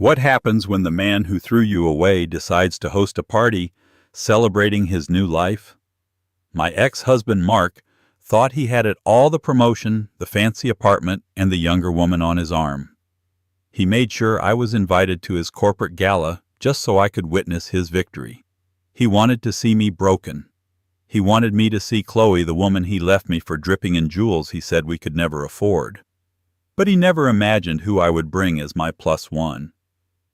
What happens when the man who threw you away decides to host a party celebrating his new life? My ex-husband Mark thought he had it all: the promotion, the fancy apartment, and the younger woman on his arm. He made sure I was invited to his corporate gala just so I could witness his victory. He wanted to see me broken. He wanted me to see Chloe, the woman he left me for, dripping in jewels he said we could never afford. But he never imagined who I would bring as my plus one.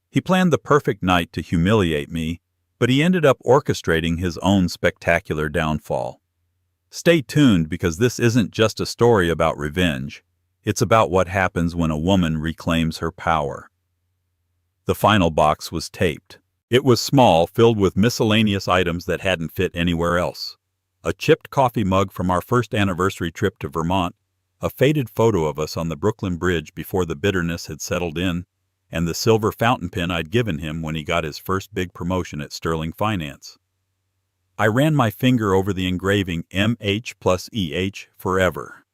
He planned the perfect night to humiliate me, but he ended up orchestrating his own spectacular downfall. Stay tuned, because this isn't just a story about revenge. It's about what happens when a woman reclaims her power. The final box was taped. It was small, filled with miscellaneous items that hadn't fit anywhere else. A chipped coffee mug from our first anniversary trip to Vermont, a faded photo of us on the Brooklyn Bridge before the bitterness had settled in, and the silver fountain pen I'd given him when he got his first big promotion at Sterling Finance. I ran my finger over the engraving MH+EH forever.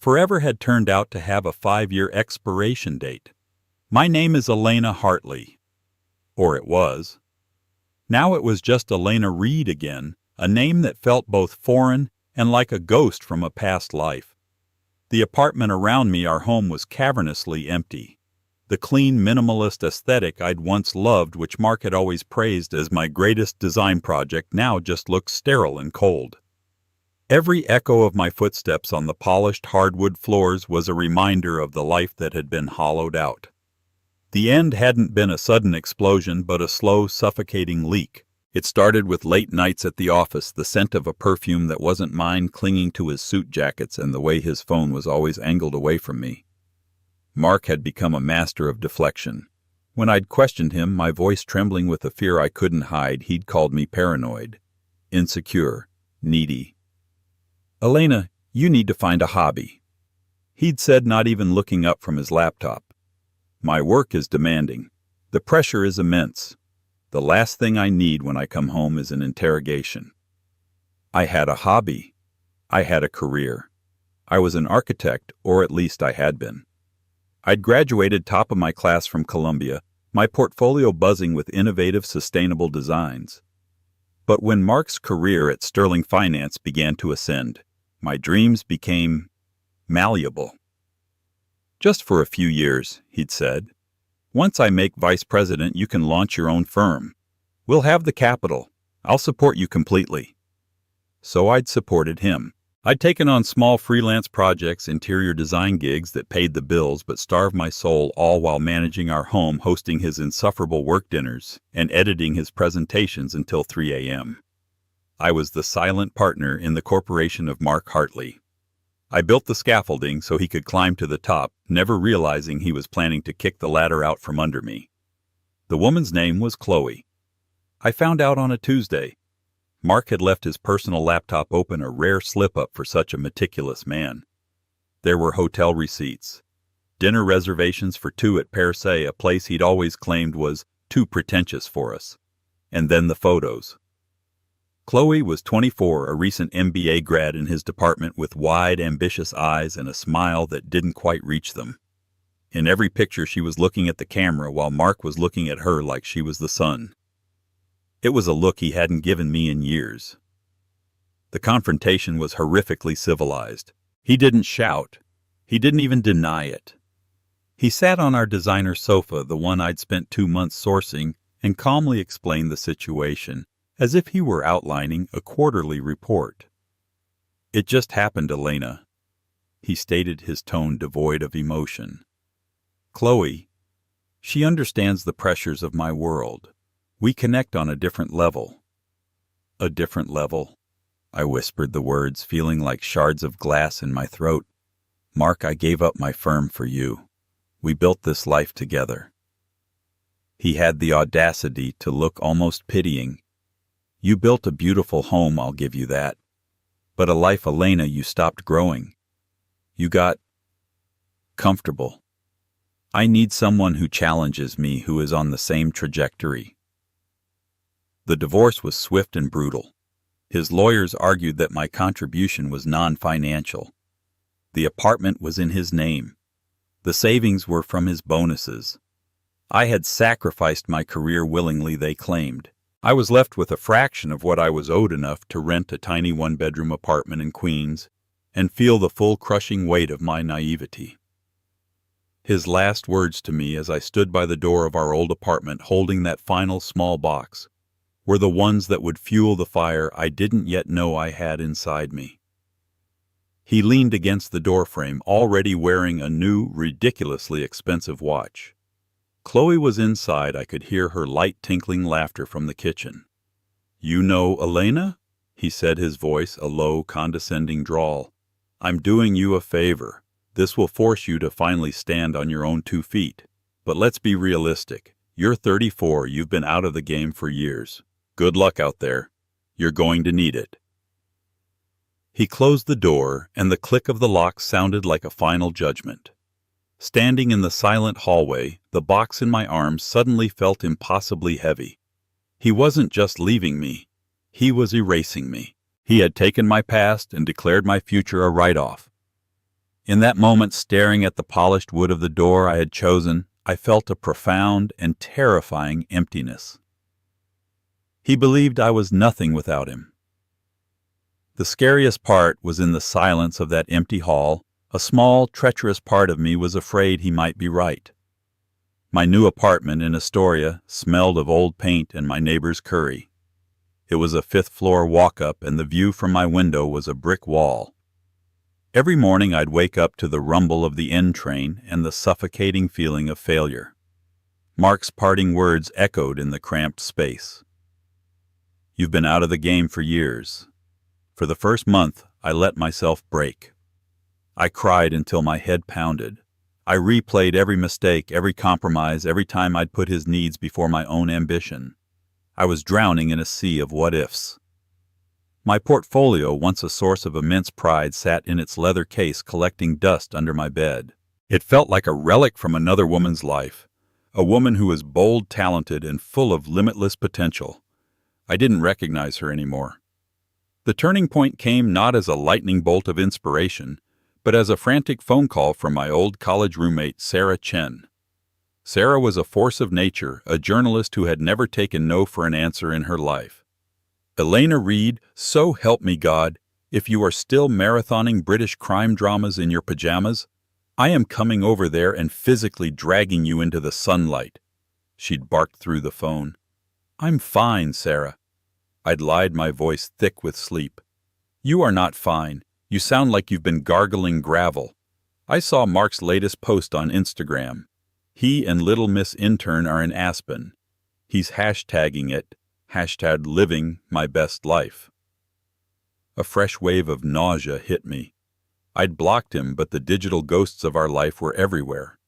Forever had turned out to have a 5-year expiration date. My name is Elena Hartley. Or it was. Now it was just Elena Reed again, a name that felt both foreign and like a ghost from a past life. The apartment around me, our home, was cavernously empty. The clean, minimalist aesthetic I'd once loved, which Mark had always praised as my greatest design project, now just looked sterile and cold. Every echo of my footsteps on the polished hardwood floors was a reminder of the life that had been hollowed out. The end hadn't been a sudden explosion, but a slow, suffocating leak. It started with late nights at the office, the scent of a perfume that wasn't mine clinging to his suit jackets, and the way his phone was always angled away from me. Mark had become a master of deflection. When I'd questioned him, my voice trembling with a fear I couldn't hide, he'd called me paranoid, insecure, needy. "Elena, you need to find a hobby," he'd said, not even looking up from his laptop. "My work is demanding. The pressure is immense. The last thing I need when I come home is an interrogation." I had a hobby. I had a career. I was an architect, or at least I had been. I'd graduated top of my class from Columbia, my portfolio buzzing with innovative, sustainable designs. But when Mark's career at Sterling Finance began to ascend, my dreams became malleable. "Just for a few years," he'd said. "Once I make vice president, you can launch your own firm. We'll have the capital. I'll support you completely." So I'd supported him. I'd taken on small freelance projects, interior design gigs that paid the bills but starved my soul, all while managing our home, hosting his insufferable work dinners, and editing his presentations until 3 a.m. I was the silent partner in the corporation of Mark Hartley. I built the scaffolding so he could climb to the top, never realizing he was planning to kick the ladder out from under me. The woman's name was Chloe. I found out on a Tuesday. Mark had left his personal laptop open, a rare slip-up for such a meticulous man. There were hotel receipts, dinner reservations for 2 at Per Se, a place he'd always claimed was too pretentious for us, and then the photos. Chloe was 24, a recent MBA grad in his department, with wide, ambitious eyes and a smile that didn't quite reach them. In every picture she was looking at the camera, while Mark was looking at her like she was the sun. It was a look he hadn't given me in years. The confrontation was horrifically civilized. He didn't shout. He didn't even deny it. He sat on our designer sofa, the one I'd spent 2 months sourcing, and calmly explained the situation, as if he were outlining a quarterly report. "It just happened, Elena," he stated, his tone devoid of emotion. "Chloe, she understands the pressures of my world. We connect on a different level." "A different level?" I whispered the words, feeling like shards of glass in my throat. "Mark, I gave up my firm for you. We built this life together." He had the audacity to look almost pitying. "You built a beautiful home, I'll give you that. But a life, Elena, you stopped growing. You got comfortable. I need someone who challenges me, who is on the same trajectory." The divorce was swift and brutal. His lawyers argued that my contribution was non-financial. The apartment was in his name. The savings were from his bonuses. I had sacrificed my career willingly, they claimed. I was left with a fraction of what I was owed enough to rent a tiny one-bedroom apartment in Queens and feel the full crushing weight of my naivety. His last words to me as I stood by the door of our old apartment holding that final small box were the ones that would fuel the fire I didn't yet know I had inside me. He leaned against the doorframe, already wearing a new, ridiculously expensive watch. Chloe was inside. I could hear her light tinkling laughter from the kitchen. "You know Elena?" he said, his voice a low, condescending drawl. "I'm doing you a favor. This will force you to finally stand on your own 2 feet. But let's be realistic. You're 34, you've been out of the game for years. Good luck out there. You're going to need it." He closed the door, and the click of the lock sounded like a final judgment. Standing in the silent hallway, the box in my arms suddenly felt impossibly heavy. He wasn't just leaving me. He was erasing me. He had taken my past and declared my future a write-off. In that moment, staring at the polished wood of the door I had chosen, I felt a profound and terrifying emptiness. He believed I was nothing without him. The scariest part was in the silence of that empty hall. A small, treacherous part of me was afraid he might be right. My new apartment in Astoria smelled of old paint and my neighbor's curry. It was a 5th-floor walk-up, and the view from my window was a brick wall. Every morning I'd wake up to the rumble of the N train and the suffocating feeling of failure. Mark's parting words echoed in the cramped space. "You've been out of the game for years." For the first month, I let myself break. I cried until my head pounded. I replayed every mistake, every compromise, every time I'd put his needs before my own ambition. I was drowning in a sea of what-ifs. My portfolio, once a source of immense pride, sat in its leather case collecting dust under my bed. It felt like a relic from another woman's life, a woman who was bold, talented, and full of limitless potential. I didn't recognize her anymore. The turning point came not as a lightning bolt of inspiration, but as a frantic phone call from my old college roommate, Sarah Chen. Sarah was a force of nature, a journalist who had never taken no for an answer in her life. "Elena Reed, so help me God, if you are still marathoning British crime dramas in your pajamas, I am coming over there and physically dragging you into the sunlight." She'd barked through the phone. "I'm fine, Sarah." I'd lied, my voice thick with sleep. "You are not fine. You sound like you've been gargling gravel. I saw Mark's latest post on Instagram. He and Little Miss Intern are in Aspen. He's hashtagging it, #living my best life." A fresh wave of nausea hit me. I'd blocked him, but the digital ghosts of our life were everywhere.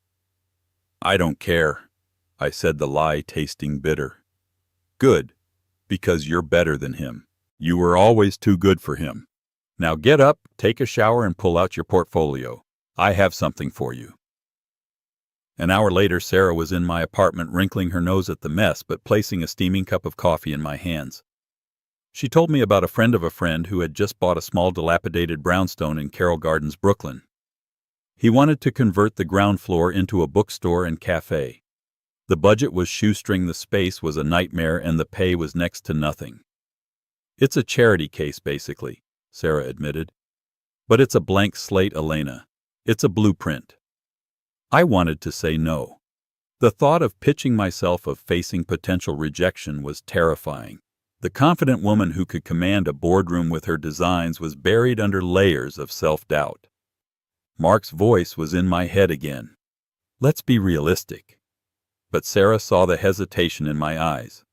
"I don't care," I said, the lie tasting bitter. "Good, because you're better than him. You were always too good for him. Now get up, take a shower, and pull out your portfolio. I have something for you." An hour later, Sarah was in my apartment, wrinkling her nose at the mess, but placing a steaming cup of coffee in my hands. She told me about a friend of a friend who had just bought a small dilapidated brownstone in Carroll Gardens, Brooklyn. He wanted to convert the ground floor into a bookstore and cafe. The budget was shoestring, the space was a nightmare, and the pay was next to nothing. "It's a charity case, basically," Sarah admitted. "But it's a blank slate, Elena. It's a blueprint." I wanted to say no. The thought of pitching myself, of facing potential rejection, was terrifying. The confident woman who could command a boardroom with her designs was buried under layers of self-doubt. Mark's voice was in my head again. "Let's be realistic." But Sarah saw the hesitation in my eyes.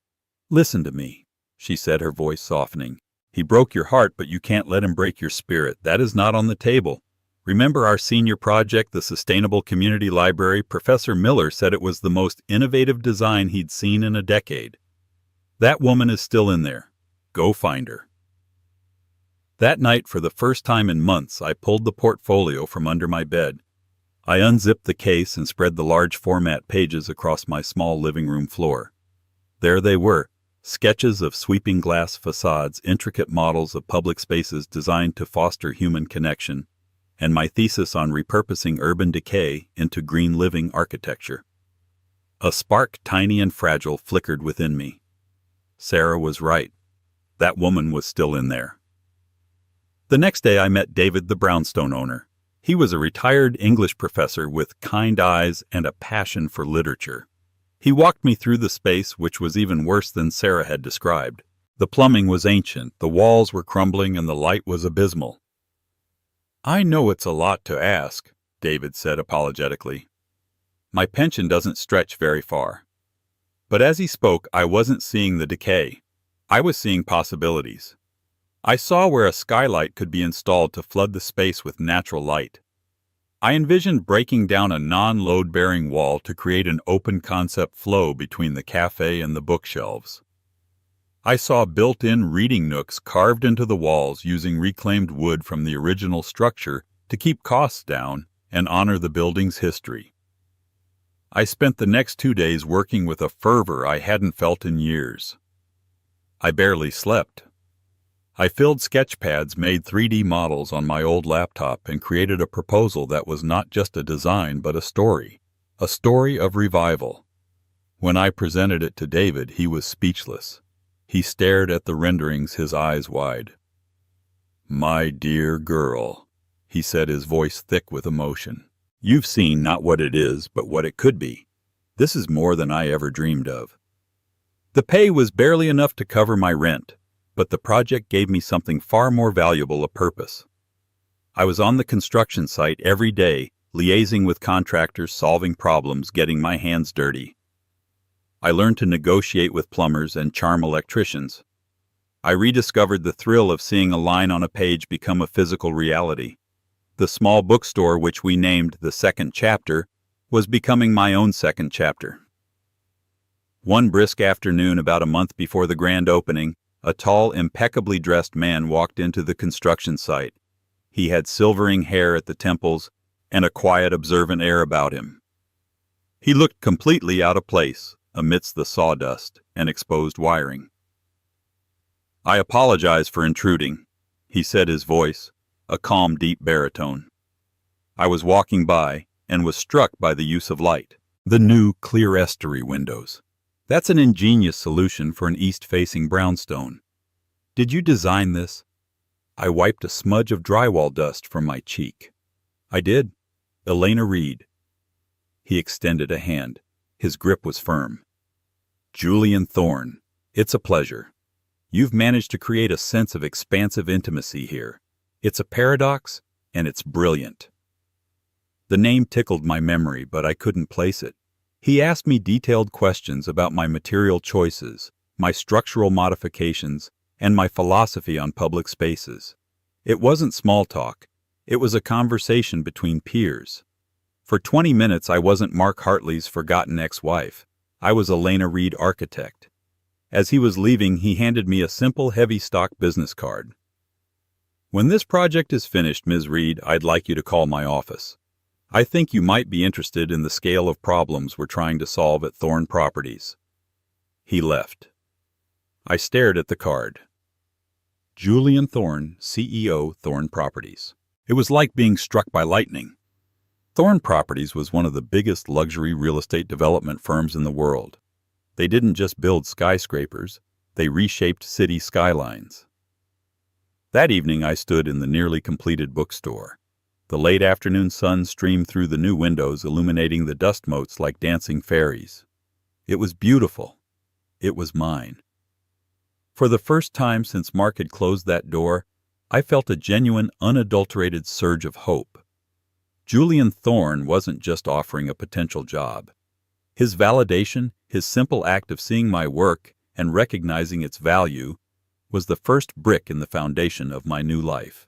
"Listen to me," she said, her voice softening. "He broke your heart, but you can't let him break your spirit. That is not on the table. Remember our senior project, the Sustainable Community Library? Professor Miller said it was the most innovative design he'd seen in a decade. That woman is still in there. Go find her." That night, for the first time in months, I pulled the portfolio from under my bed. I unzipped the case and spread the large format pages across my small living room floor. There they were, sketches of sweeping glass facades, intricate models of public spaces designed to foster human connection, and my thesis on repurposing urban decay into green living architecture. A spark, tiny and fragile, flickered within me. Sarah was right. That woman was still in there. The next day I met David, the brownstone owner. He was a retired English professor with kind eyes and a passion for literature. He walked me through the space, which was even worse than Sarah had described. The plumbing was ancient, the walls were crumbling, and the light was abysmal. "I know it's a lot to ask," David said apologetically. "My pension doesn't stretch very far." But as he spoke, I wasn't seeing the decay. I was seeing possibilities. I saw where a skylight could be installed to flood the space with natural light. I envisioned breaking down a non-load-bearing wall to create an open-concept flow between the cafe and the bookshelves. I saw built-in reading nooks carved into the walls using reclaimed wood from the original structure to keep costs down and honor the building's history. I spent the next 2 days working with a fervor I hadn't felt in years. I barely slept. I filled sketch pads, made 3D models on my old laptop, and created a proposal that was not just a design but a story of revival. When I presented it to David, he was speechless. He stared at the renderings, his eyes wide. "My dear girl," he said, his voice thick with emotion. "You've seen not what it is, but what it could be. This is more than I ever dreamed of." The pay was barely enough to cover my rent, but the project gave me something far more valuable, a purpose. I was on the construction site every day, liaising with contractors, solving problems, getting my hands dirty. I learned to negotiate with plumbers and charm electricians. I rediscovered the thrill of seeing a line on a page become a physical reality. The small bookstore, which we named The Second Chapter, was becoming my own second chapter. One brisk afternoon, about a month before the grand opening, a tall, impeccably dressed man walked into the construction site. He had silvering hair at the temples and a quiet, observant air about him. He looked completely out of place amidst the sawdust and exposed wiring. "I apologize for intruding," he said, his voice a calm, deep baritone. "I was walking by and was struck by the use of light. The new clerestory windows. That's an ingenious solution for an east-facing brownstone. Did you design this?" I wiped a smudge of drywall dust from my cheek. "I did. Elena Reed." He extended a hand. His grip was firm. "Julian Thorne, it's a pleasure. You've managed to create a sense of expansive intimacy here. It's a paradox, and it's brilliant." The name tickled my memory, but I couldn't place it. He asked me detailed questions about my material choices, my structural modifications, and my philosophy on public spaces. It wasn't small talk. It was a conversation between peers. For 20 minutes I wasn't Mark Hartley's forgotten ex-wife. I was Elena Reed, architect. As he was leaving, he handed me a simple, heavy-stock business card. "When this project is finished, Ms. Reed, I'd like you to call my office. I think you might be interested in the scale of problems we're trying to solve at Thorne Properties." He left. I stared at the card. Julian Thorne, CEO, Thorne Properties. It was like being struck by lightning. Thorne Properties was one of the biggest luxury real estate development firms in the world. They didn't just build skyscrapers, they reshaped city skylines. That evening I stood in the nearly completed bookstore. The late afternoon sun streamed through the new windows, illuminating the dust motes like dancing fairies. It was beautiful. It was mine. For the first time since Mark had closed that door, I felt a genuine, unadulterated surge of hope. Julian Thorne wasn't just offering a potential job. His validation, his simple act of seeing my work and recognizing its value, was the first brick in the foundation of my new life.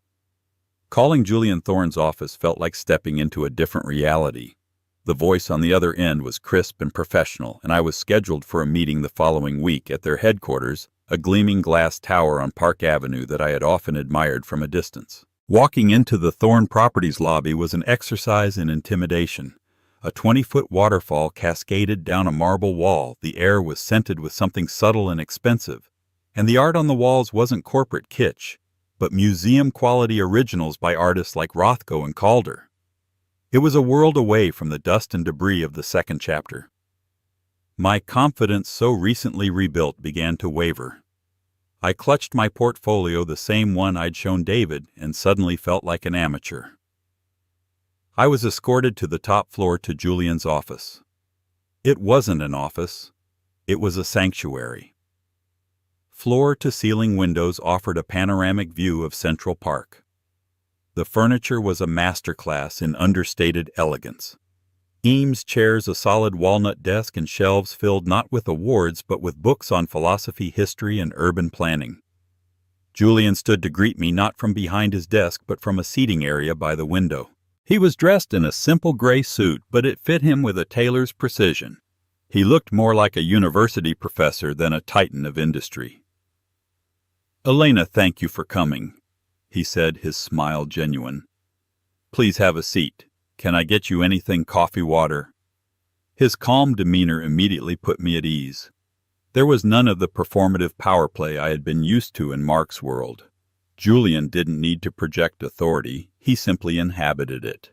Calling Julian Thorne's office felt like stepping into a different reality. The voice on the other end was crisp and professional, and I was scheduled for a meeting the following week at their headquarters, a gleaming glass tower on Park Avenue that I had often admired from a distance. Walking into the Thorne Properties lobby was an exercise in intimidation. A 20-foot waterfall cascaded down a marble wall. The air was scented with something subtle and expensive, and the art on the walls wasn't corporate kitsch, but museum-quality originals by artists like Rothko and Calder. It was a world away from the dust and debris of the second chapter. My confidence, so recently rebuilt, began to waver. I clutched my portfolio, the same one I'd shown David, and suddenly felt like an amateur. I was escorted to the top floor to Julian's office. It wasn't an office. It was a sanctuary. Floor-to-ceiling windows offered a panoramic view of Central Park. The furniture was a masterclass in understated elegance. Eames chairs, a solid walnut desk, and shelves filled not with awards but with books on philosophy, history, and urban planning. Julian stood to greet me, not from behind his desk but from a seating area by the window. He was dressed in a simple gray suit, but it fit him with a tailor's precision. He looked more like a university professor than a titan of industry. "Elena, thank you for coming," he said, his smile genuine. "Please have a seat. Can I get you anything, coffee, water?" His calm demeanor immediately put me at ease. There was none of the performative power play I had been used to in Mark's world. Julian didn't need to project authority, he simply inhabited it.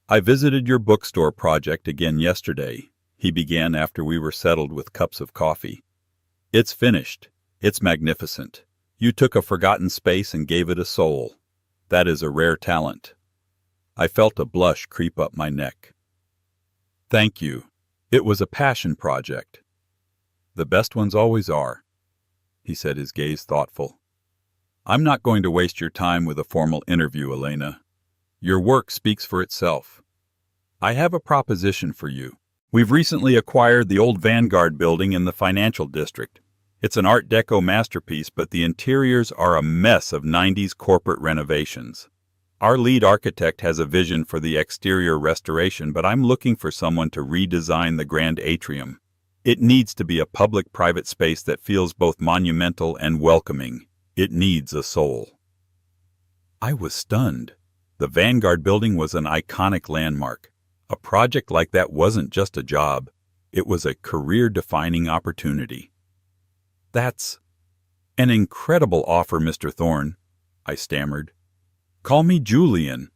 "I visited your bookstore project again yesterday," he began after we were settled with cups of coffee. "It's finished. It's magnificent. You took a forgotten space and gave it a soul. That is a rare talent." I felt a blush creep up my neck. "Thank you. It was a passion project." "The best ones always are," he said, his gaze thoughtful. "I'm not going to waste your time with a formal interview, Elena. Your work speaks for itself. I have a proposition for you. We've recently acquired the old Vanguard building in the financial district. It's an Art Deco masterpiece, but the interiors are a mess of 90s corporate renovations. Our lead architect has a vision for the exterior restoration, but I'm looking for someone to redesign the grand atrium. It needs to be a public-private space that feels both monumental and welcoming. It needs a soul." I was stunned. The Vanguard building was an iconic landmark. A project like that wasn't just a job. It was a career-defining opportunity. "That's an incredible offer, Mr. Thorne," I stammered. "Call me Julian,"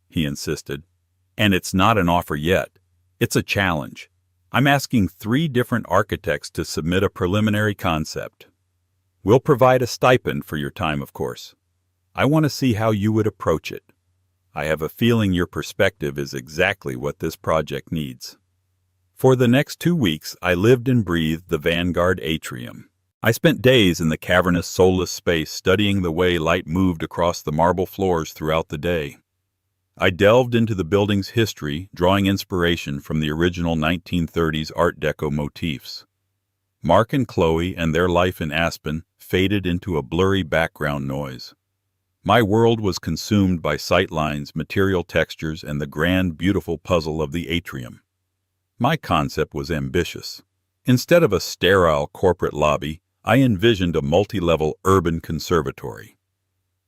he insisted. "And it's not an offer yet. It's a challenge. I'm asking 3 different architects to submit a preliminary concept. We'll provide a stipend for your time, of course. I want to see how you would approach it. I have a feeling your perspective is exactly what this project needs." For the next 2 weeks, I lived and breathed the Vanguard atrium. I spent days in the cavernous, soulless space studying the way light moved across the marble floors throughout the day. I delved into the building's history, drawing inspiration from the original 1930s Art Deco motifs. Mark and Chloe and their life in Aspen faded into a blurry background noise. My world was consumed by sightlines, material textures, and the grand, beautiful puzzle of the atrium. My concept was ambitious. Instead of a sterile corporate lobby, I envisioned a multi-level urban conservatory.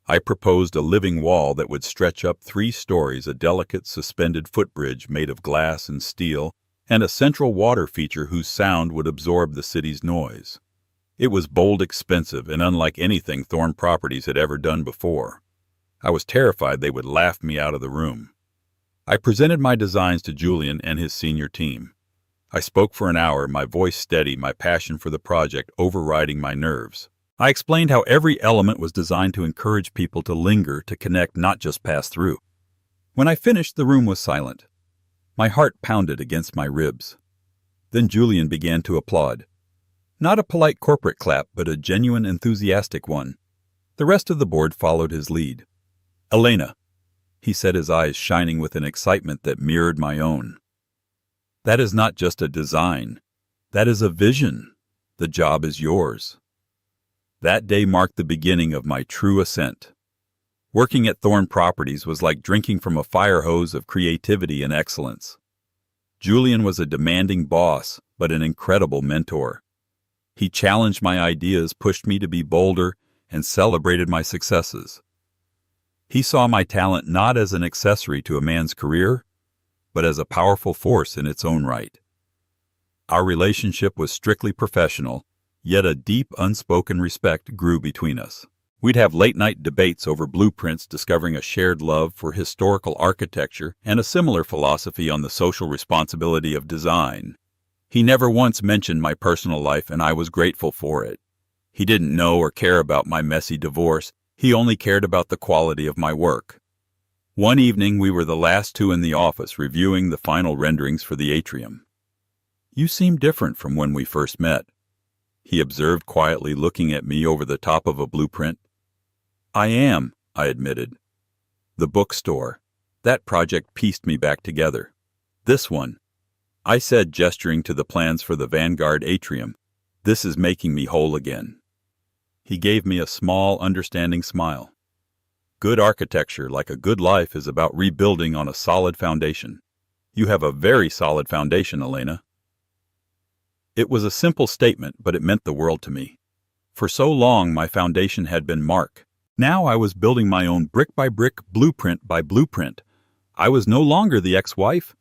I proposed a living wall that would stretch up 3 stories, a delicate suspended footbridge made of glass and steel, and a central water feature whose sound would absorb the city's noise. It was bold, expensive, and unlike anything Thorne Properties had ever done before. I was terrified they would laugh me out of the room. I presented my designs to Julian and his senior team. I spoke for an hour, my voice steady, my passion for the project overriding my nerves. I explained how every element was designed to encourage people to linger, to connect, not just pass through. When I finished, the room was silent. My heart pounded against my ribs. Then Julian began to applaud. Not a polite corporate clap, but a genuine, enthusiastic one. The rest of the board followed his lead. "Elena," he said, his eyes shining with an excitement that mirrored my own. "That is not just a design. That is a vision. The job is yours." That day marked the beginning of my true ascent. Working at Thorne Properties was like drinking from a fire hose of creativity and excellence. Julian was a demanding boss, but an incredible mentor. He challenged my ideas, pushed me to be bolder, and celebrated my successes. He saw my talent not as an accessory to a man's career, but as a powerful force in its own right. Our relationship was strictly professional, yet a deep, unspoken respect grew between us. We'd have late-night debates over blueprints, discovering a shared love for historical architecture and a similar philosophy on the social responsibility of design. He never once mentioned my personal life, and I was grateful for it. He didn't know or care about my messy divorce. He only cared about the quality of my work. One evening, we were the last two in the office reviewing the final renderings for the atrium. "You seem different from when we first met," he observed quietly, looking at me over the top of a blueprint. "I am," I admitted. "The bookstore. That project pieced me back together. This one," I said, gesturing to the plans for the Vanguard atrium, "this is making me whole again." He gave me a small, understanding smile. "Good architecture, like a good life, is about rebuilding on a solid foundation. You have a very solid foundation, Elena." It was a simple statement, but it meant the world to me. For so long, my foundation had been Mark. Now I was building my own brick-by-brick, blueprint-by-blueprint. I was no longer the ex-wife.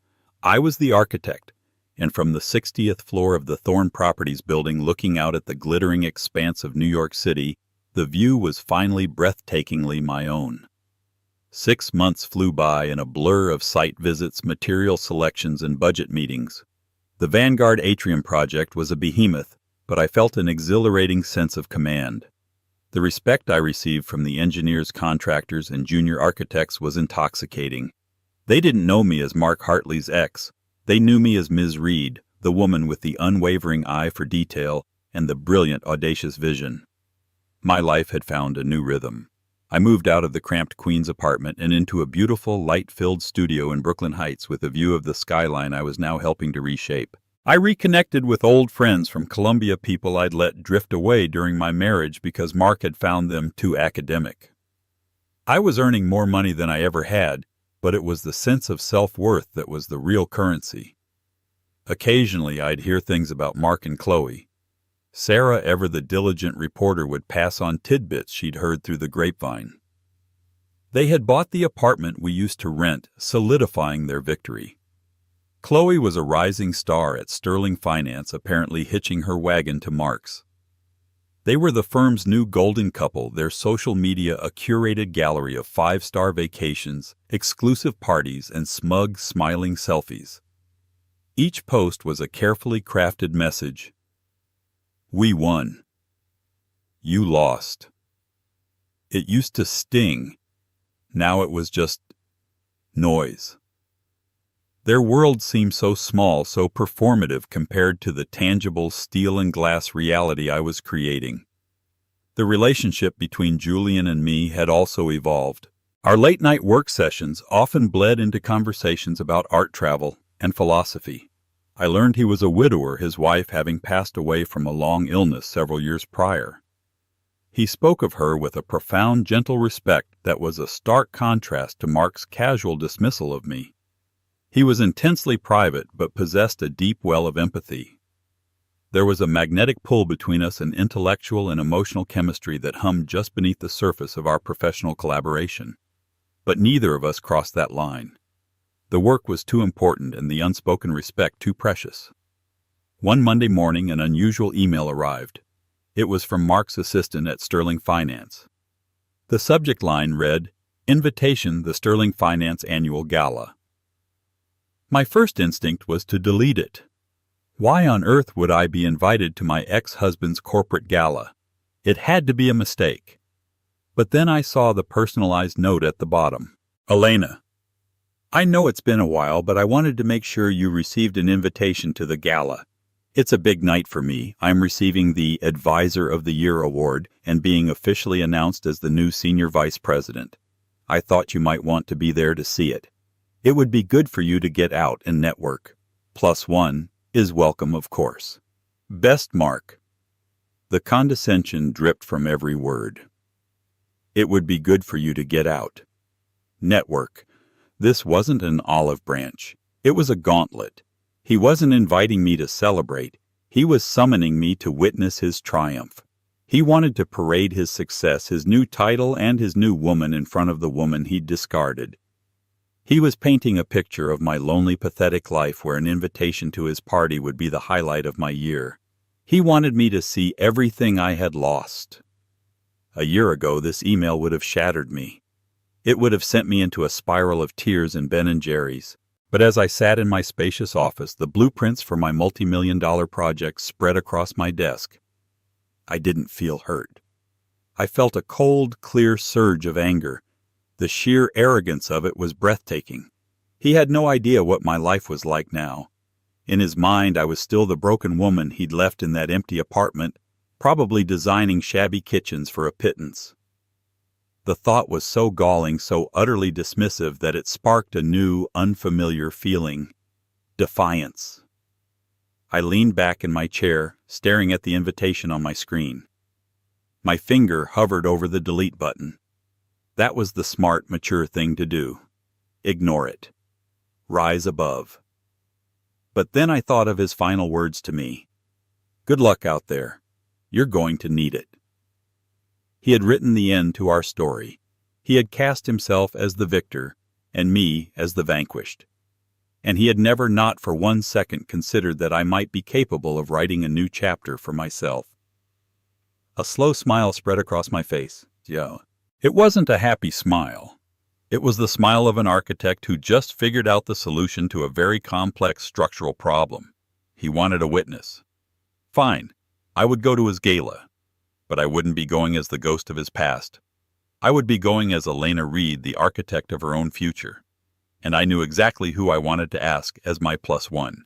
I was the architect. And from the 60th floor of the Thorne Properties building, looking out at the glittering expanse of New York City, the view was finally breathtakingly my own. 6 months flew by in a blur of site visits, material selections, and budget meetings. The Vanguard Atrium project was a behemoth, but I felt an exhilarating sense of command. The respect I received from the engineers, contractors, and junior architects was intoxicating. They didn't know me as Mark Hartley's ex. They knew me as Ms. Reed, the woman with the unwavering eye for detail and the brilliant, audacious vision. My life had found a new rhythm. I moved out of the cramped Queens apartment and into a beautiful, light-filled studio in Brooklyn Heights with a view of the skyline I was now helping to reshape. I reconnected with old friends from Columbia, people I'd let drift away during my marriage because Mark had found them too academic. I was earning more money than I ever had, but it was the sense of self-worth that was the real currency. Occasionally I'd hear things about Mark and Chloe. Sarah, ever the diligent reporter, would pass on tidbits she'd heard through the grapevine. They had bought the apartment we used to rent, solidifying their victory. Chloe was a rising star at Sterling Finance, apparently hitching her wagon to Mark's. They were the firm's new golden couple, their social media a curated gallery of 5-star vacations, exclusive parties, and smug, smiling selfies. Each post was a carefully crafted message. We won. You lost. It used to sting. Now it was just noise. Their world seemed so small, so performative compared to the tangible steel and glass reality I was creating. The relationship between Julian and me had also evolved. Our late-night work sessions often bled into conversations about art, travel, and philosophy. I learned he was a widower, his wife having passed away from a long illness several years prior. He spoke of her with a profound, gentle respect that was a stark contrast to Mark's casual dismissal of me. He was intensely private, but possessed a deep well of empathy. There was a magnetic pull between us, an intellectual and emotional chemistry that hummed just beneath the surface of our professional collaboration. But neither of us crossed that line. The work was too important and the unspoken respect too precious. One Monday morning, an unusual email arrived. It was from Mark's assistant at Sterling Finance. The subject line read, "Invitation, the Sterling Finance Annual Gala." My first instinct was to delete it. Why on earth would I be invited to my ex-husband's corporate gala? It had to be a mistake. But then I saw the personalized note at the bottom. Elena, I know it's been a while, but I wanted to make sure you received an invitation to the gala. It's a big night for me. I'm receiving the Advisor of the Year award and being officially announced as the new Senior Vice President. I thought you might want to be there to see it. It would be good for you to get out and network. +1 is welcome, of course. Best, Mark. The condescension dripped from every word. It would be good for you to get out. Network. This wasn't an olive branch. It was a gauntlet. He wasn't inviting me to celebrate. He was summoning me to witness his triumph. He wanted to parade his success, his new title, and his new woman in front of the woman he'd discarded. He was painting a picture of my lonely, pathetic life where an invitation to his party would be the highlight of my year. He wanted me to see everything I had lost. A year ago, this email would have shattered me. It would have sent me into a spiral of tears and Ben & Jerry's. But as I sat in my spacious office, the blueprints for my multi-million-dollar project spread across my desk. I didn't feel hurt. I felt a cold, clear surge of anger. The sheer arrogance of it was breathtaking. He had no idea what my life was like now. In his mind, I was still the broken woman he'd left in that empty apartment, probably designing shabby kitchens for a pittance. The thought was so galling, so utterly dismissive, that it sparked a new, unfamiliar feeling: defiance. I leaned back in my chair, staring at the invitation on my screen. My finger hovered over the delete button. That was the smart, mature thing to do. Ignore it. Rise above. But then I thought of his final words to me. Good luck out there. You're going to need it. He had written the end to our story. He had cast himself as the victor, and me as the vanquished. And he had never not for 1 second considered that I might be capable of writing a new chapter for myself. A slow smile spread across my face. Yeah. It wasn't a happy smile. It was the smile of an architect who just figured out the solution to a very complex structural problem. He wanted a witness. Fine, I would go to his gala, but I wouldn't be going as the ghost of his past. I would be going as Elena Reed, the architect of her own future. And I knew exactly who I wanted to ask as my +1.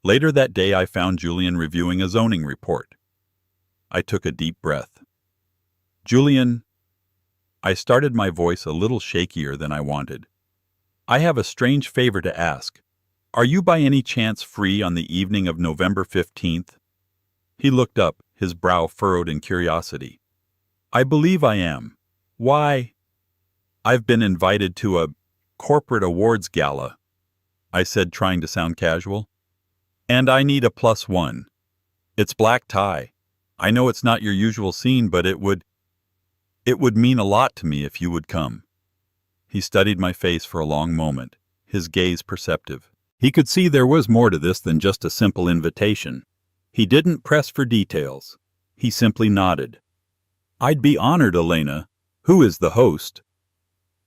Later that day, I found Julian reviewing a zoning report. I took a deep breath. Julian, I started, my voice a little shakier than I wanted. I have a strange favor to ask. Are you by any chance free on the evening of November 15th? He looked up, his brow furrowed in curiosity. I believe I am. Why? I've been invited to a corporate awards gala, I said, trying to sound casual. And I need a +1. It's black tie. I know it's not your usual scene, but it would mean a lot to me if you would come. He studied my face for a long moment, his gaze perceptive. He could see there was more to this than just a simple invitation. He didn't press for details. He simply nodded. I'd be honored, Elena. Who is the host?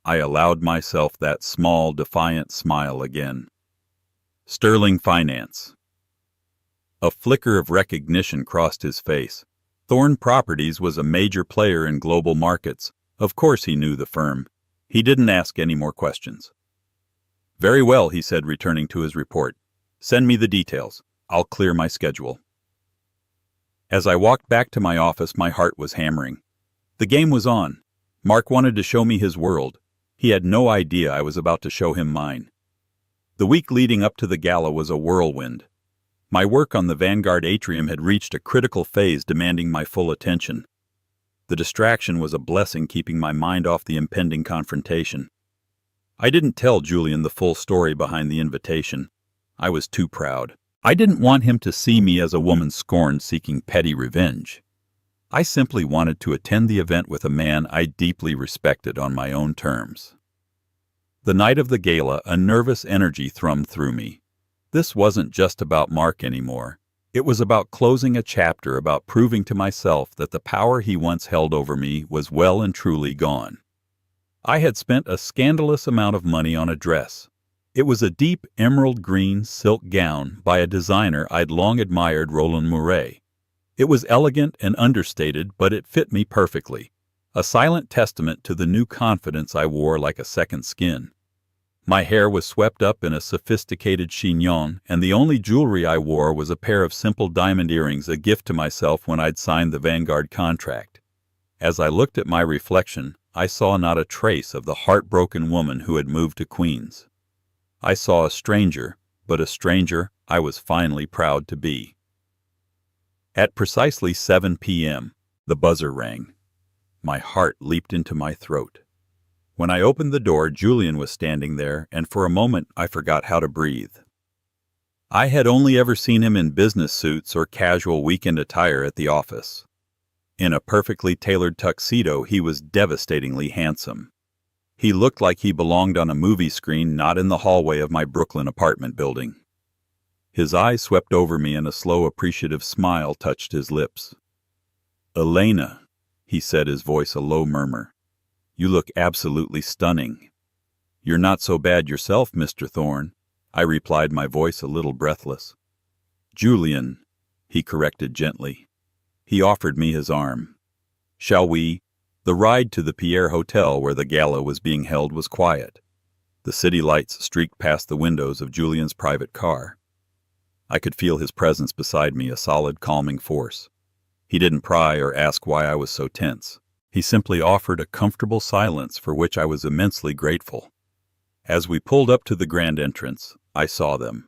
I allowed myself that small, defiant smile again. Sterling Finance. A flicker of recognition crossed his face. Thorne Properties was a major player in global markets. Of course he knew the firm. He didn't ask any more questions. Very well, he said, returning to his report. Send me the details. I'll clear my schedule. As I walked back to my office, my heart was hammering. The game was on. Mark wanted to show me his world. He had no idea I was about to show him mine. The week leading up to the gala was a whirlwind. My work on the Vanguard atrium had reached a critical phase demanding my full attention. The distraction was a blessing, keeping my mind off the impending confrontation. I didn't tell Julian the full story behind the invitation. I was too proud. I didn't want him to see me as a woman scorned seeking petty revenge. I simply wanted to attend the event with a man I deeply respected on my own terms. The night of the gala, a nervous energy thrummed through me. This wasn't just about Mark anymore. It was about closing a chapter, about proving to myself that the power he once held over me was well and truly gone. I had spent a scandalous amount of money on a dress. It was a deep emerald green silk gown by a designer I'd long admired, Roland Mouret. It was elegant and understated, but it fit me perfectly, a silent testament to the new confidence I wore like a second skin. My hair was swept up in a sophisticated chignon, and the only jewelry I wore was a pair of simple diamond earrings, a gift to myself when I'd signed the Vanguard contract. As I looked at my reflection, I saw not a trace of the heartbroken woman who had moved to Queens. I saw a stranger, but a stranger I was finally proud to be. At precisely 7 p.m., the buzzer rang. My heart leaped into my throat. When I opened the door, Julian was standing there, and for a moment I forgot how to breathe. I had only ever seen him in business suits or casual weekend attire at the office. In a perfectly tailored tuxedo, he was devastatingly handsome. He looked like he belonged on a movie screen, not in the hallway of my Brooklyn apartment building. His eyes swept over me, and a slow, appreciative smile touched his lips. "Elena," he said, his voice a low murmur. "You look absolutely stunning. You're not so bad yourself, Mr. Thorne. I replied, my voice a little breathless. Julian, he corrected gently. He offered me his arm. Shall we? The ride to the Pierre Hotel where the gala was being held was quiet. The city lights streaked past the windows of Julian's private car. I could feel his presence beside me, a solid, calming force. He didn't pry or ask why I was so tense. He simply offered a comfortable silence for which I was immensely grateful. As we pulled up to the grand entrance, I saw them.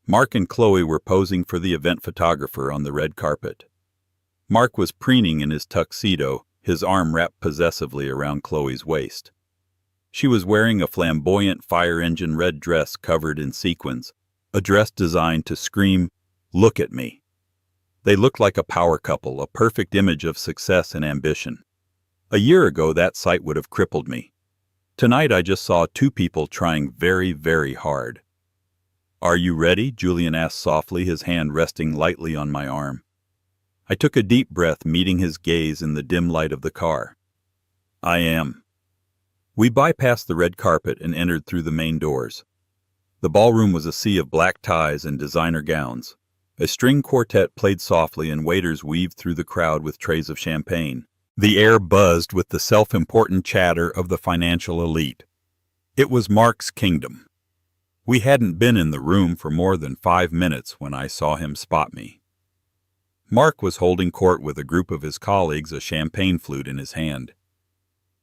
Mark and Chloe were posing for the event photographer on the red carpet. Mark was preening in his tuxedo, his arm wrapped possessively around Chloe's waist. She was wearing a flamboyant fire-engine red dress covered in sequins, a dress designed to scream, "Look at me." They looked like a power couple, a perfect image of success and ambition. A year ago, that sight would have crippled me. Tonight, I just saw two people trying very, very hard. "Are you ready?" Julian asked softly, his hand resting lightly on my arm. I took a deep breath, meeting his gaze in the dim light of the car. "I am." We bypassed the red carpet and entered through the main doors. The ballroom was a sea of black ties and designer gowns. A string quartet played softly and waiters weaved through the crowd with trays of champagne. The air buzzed with the self-important chatter of the financial elite. It was Mark's kingdom. We hadn't been in the room for more than 5 minutes when I saw him spot me. Mark was holding court with a group of his colleagues, a champagne flute in his hand.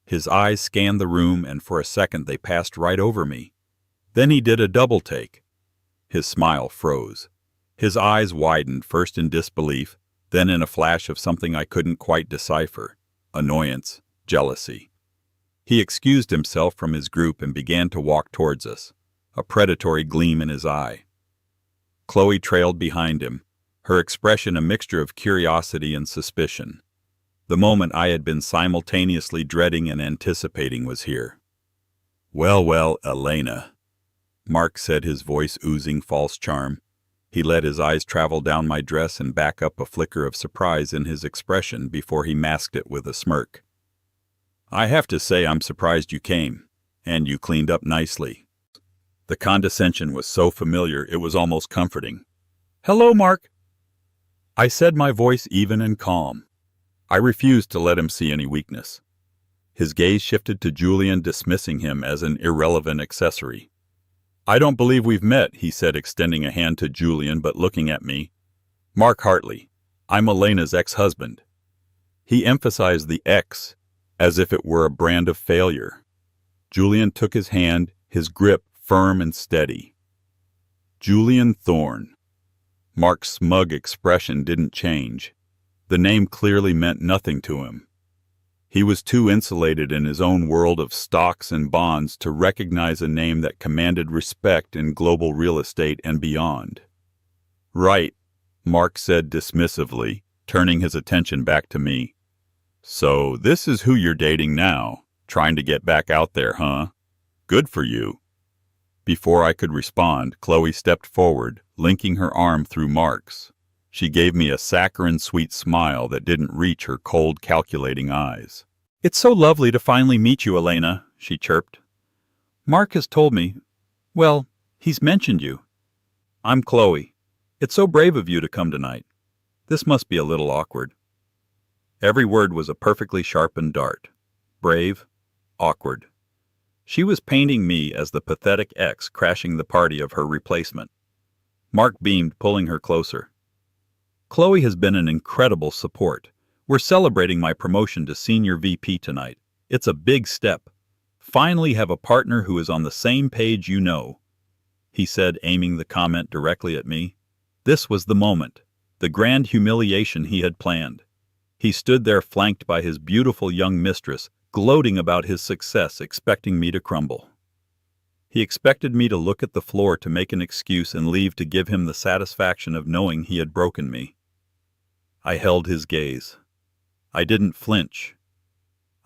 His eyes scanned the room, and for a second they passed right over me. Then he did a double take. His smile froze. His eyes widened, first in disbelief, then in a flash of something I couldn't quite decipher: annoyance, jealousy. He excused himself from his group and began to walk towards us, a predatory gleam in his eye. Chloe trailed behind him, her expression a mixture of curiosity and suspicion. The moment I had been simultaneously dreading and anticipating was here. Well, Elena," Mark said, his voice oozing false charm. He let his eyes travel down my dress and back up, a flicker of surprise in his expression before he masked it with a smirk. "I have to say I'm surprised you came, and you cleaned up nicely." The condescension was so familiar it was almost comforting. "Hello, Mark," I said, my voice even and calm. I refused to let him see any weakness. His gaze shifted to Julian, dismissing him as an irrelevant accessory. "I don't believe we've met," he said, extending a hand to Julian but looking at me. "Mark Hartley. I'm Elena's ex-husband." He emphasized the ex as if it were a brand of failure. Julian took his hand, his grip firm and steady. "Julian Thorne." Mark's smug expression didn't change. The name clearly meant nothing to him. He was too insulated in his own world of stocks and bonds to recognize a name that commanded respect in global real estate and beyond. "Right," Mark said dismissively, turning his attention back to me. "So this is who you're dating now, trying to get back out there, huh? Good for you." Before I could respond, Chloe stepped forward, linking her arm through Mark's. She gave me a saccharine sweet smile that didn't reach her cold, calculating eyes. "It's so lovely to finally meet you, Elena," she chirped. "Mark has told me, well, he's mentioned you. I'm Chloe. It's so brave of you to come tonight. This must be a little awkward." Every word was a perfectly sharpened dart. Brave, awkward. She was painting me as the pathetic ex crashing the party of her replacement. Mark beamed, pulling her closer. "Chloe has been an incredible support. We're celebrating my promotion to Senior VP tonight. It's a big step. Finally have a partner who is on the same page, you know," he said, aiming the comment directly at me. This was the moment, the grand humiliation he had planned. He stood there flanked by his beautiful young mistress, gloating about his success, expecting me to crumble. He expected me to look at the floor to make an excuse and leave to give him the satisfaction of knowing he had broken me. I held his gaze. I didn't flinch.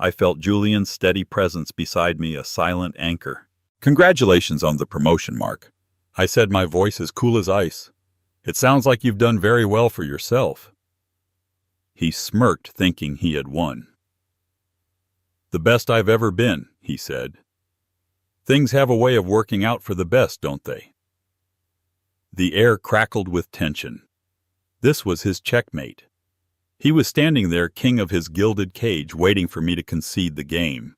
I felt Julian's steady presence beside me, a silent anchor. "Congratulations on the promotion, Mark," I said, my voice as cool as ice. "It sounds like you've done very well for yourself." He smirked, thinking he had won. "The best I've ever been," he said. "Things have a way of working out for the best, don't they?" The air crackled with tension. This was his checkmate. He was standing there, king of his gilded cage, waiting for me to concede the game.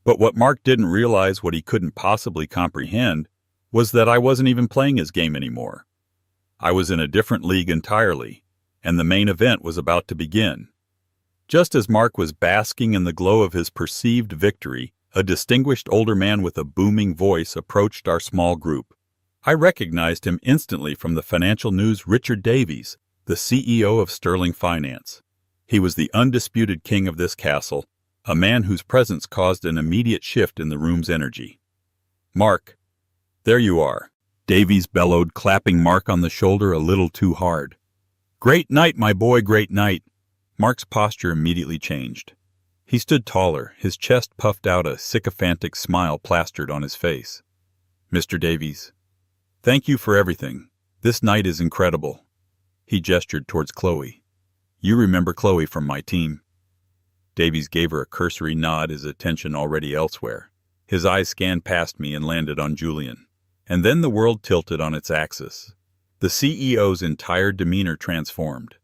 But what Mark didn't realize, what he couldn't possibly comprehend, was that I wasn't even playing his game anymore. I was in a different league entirely, and the main event was about to begin. Just as Mark was basking in the glow of his perceived victory, a distinguished older man with a booming voice approached our small group. I recognized him instantly from the financial news. Richard Davies, the CEO of Sterling Finance. He was the undisputed king of this castle, a man whose presence caused an immediate shift in the room's energy. "Mark, there you are," Davies bellowed, clapping Mark on the shoulder a little too hard. "Great night, my boy, great night." Mark's posture immediately changed. He stood taller, his chest puffed out, a sycophantic smile plastered on his face. "Mr. Davies, thank you for everything. This night is incredible." He gestured towards Chloe. "You remember Chloe from my team?" Davies gave her a cursory nod, his attention already elsewhere. His eyes scanned past me and landed on Julian. And then the world tilted on its axis. The CEO's entire demeanor transformed.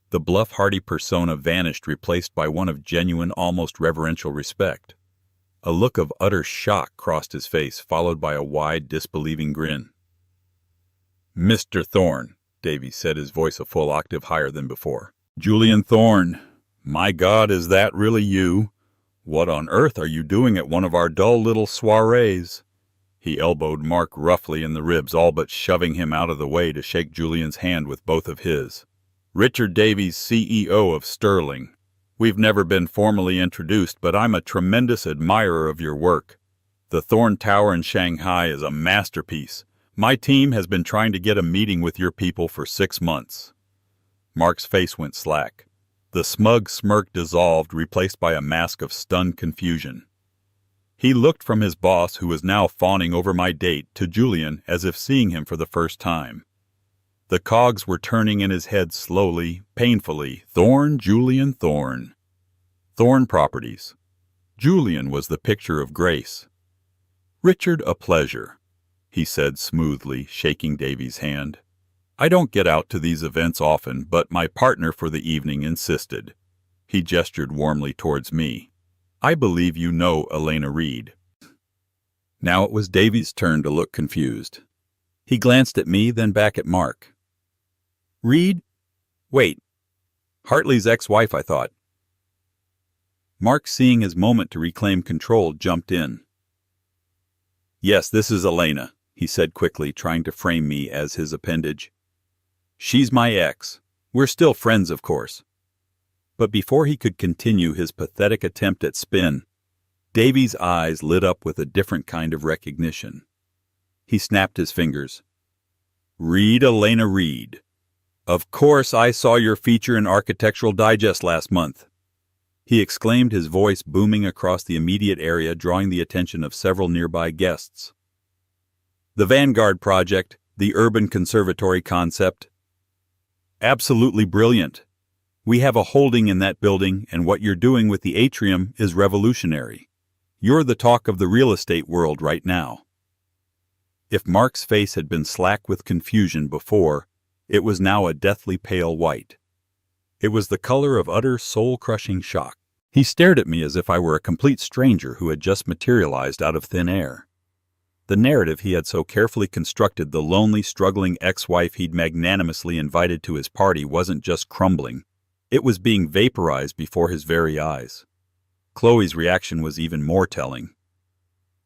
The bluff, hearty persona vanished, replaced by one of genuine, almost reverential respect. A look of utter shock crossed his face, followed by a wide, disbelieving grin. "Mr. Thorne," Davies said, his voice a full octave higher than before. "Julian Thorne. My God, is that really you? What on earth are you doing at one of our dull little soirees?" He elbowed Mark roughly in the ribs, all but shoving him out of the way to shake Julian's hand with both of his. "Richard Davies, CEO of Sterling. We've never been formally introduced, but I'm a tremendous admirer of your work. The Thorne Tower in Shanghai is a masterpiece. My team has been trying to get a meeting with your people for 6 months. Mark's face went slack. The smug smirk dissolved, replaced by a mask of stunned confusion. He looked from his boss, who was now fawning over my date, to Julian as if seeing him for the first time. The cogs were turning in his head slowly, painfully. Thorne, Julian Thorne. Thorne Properties. Julian was the picture of grace. "Richard, a pleasure," he said smoothly, shaking Davies' hand. "I don't get out to these events often, but my partner for the evening insisted." He gestured warmly towards me. "I believe you know Elena Reed." Now it was Davies' turn to look confused. He glanced at me, then back at Mark. "Reed? Wait. Hartley's ex-wife, I thought." Mark, seeing his moment to reclaim control, jumped in. "Yes, this is Elena," he said quickly, trying to frame me as his appendage. "She's my ex. We're still friends, of course." But before he could continue his pathetic attempt at spin, Davies' eyes lit up with a different kind of recognition. He snapped his fingers. "Reed, Elena Reed. Of course I saw your feature in Architectural Digest last month," he exclaimed, his voice booming across the immediate area, drawing the attention of several nearby guests. "The Vanguard Project, the urban conservatory concept. Absolutely brilliant. We have a holding in that building, and what you're doing with the atrium is revolutionary. You're the talk of the real estate world right now." If Mark's face had been slack with confusion before, it was now a deathly pale white. It was the color of utter soul-crushing shock. He stared at me as if I were a complete stranger who had just materialized out of thin air. The narrative he had so carefully constructed, the lonely, struggling ex-wife he'd magnanimously invited to his party, wasn't just crumbling. It was being vaporized before his very eyes. Chloe's reaction was even more telling.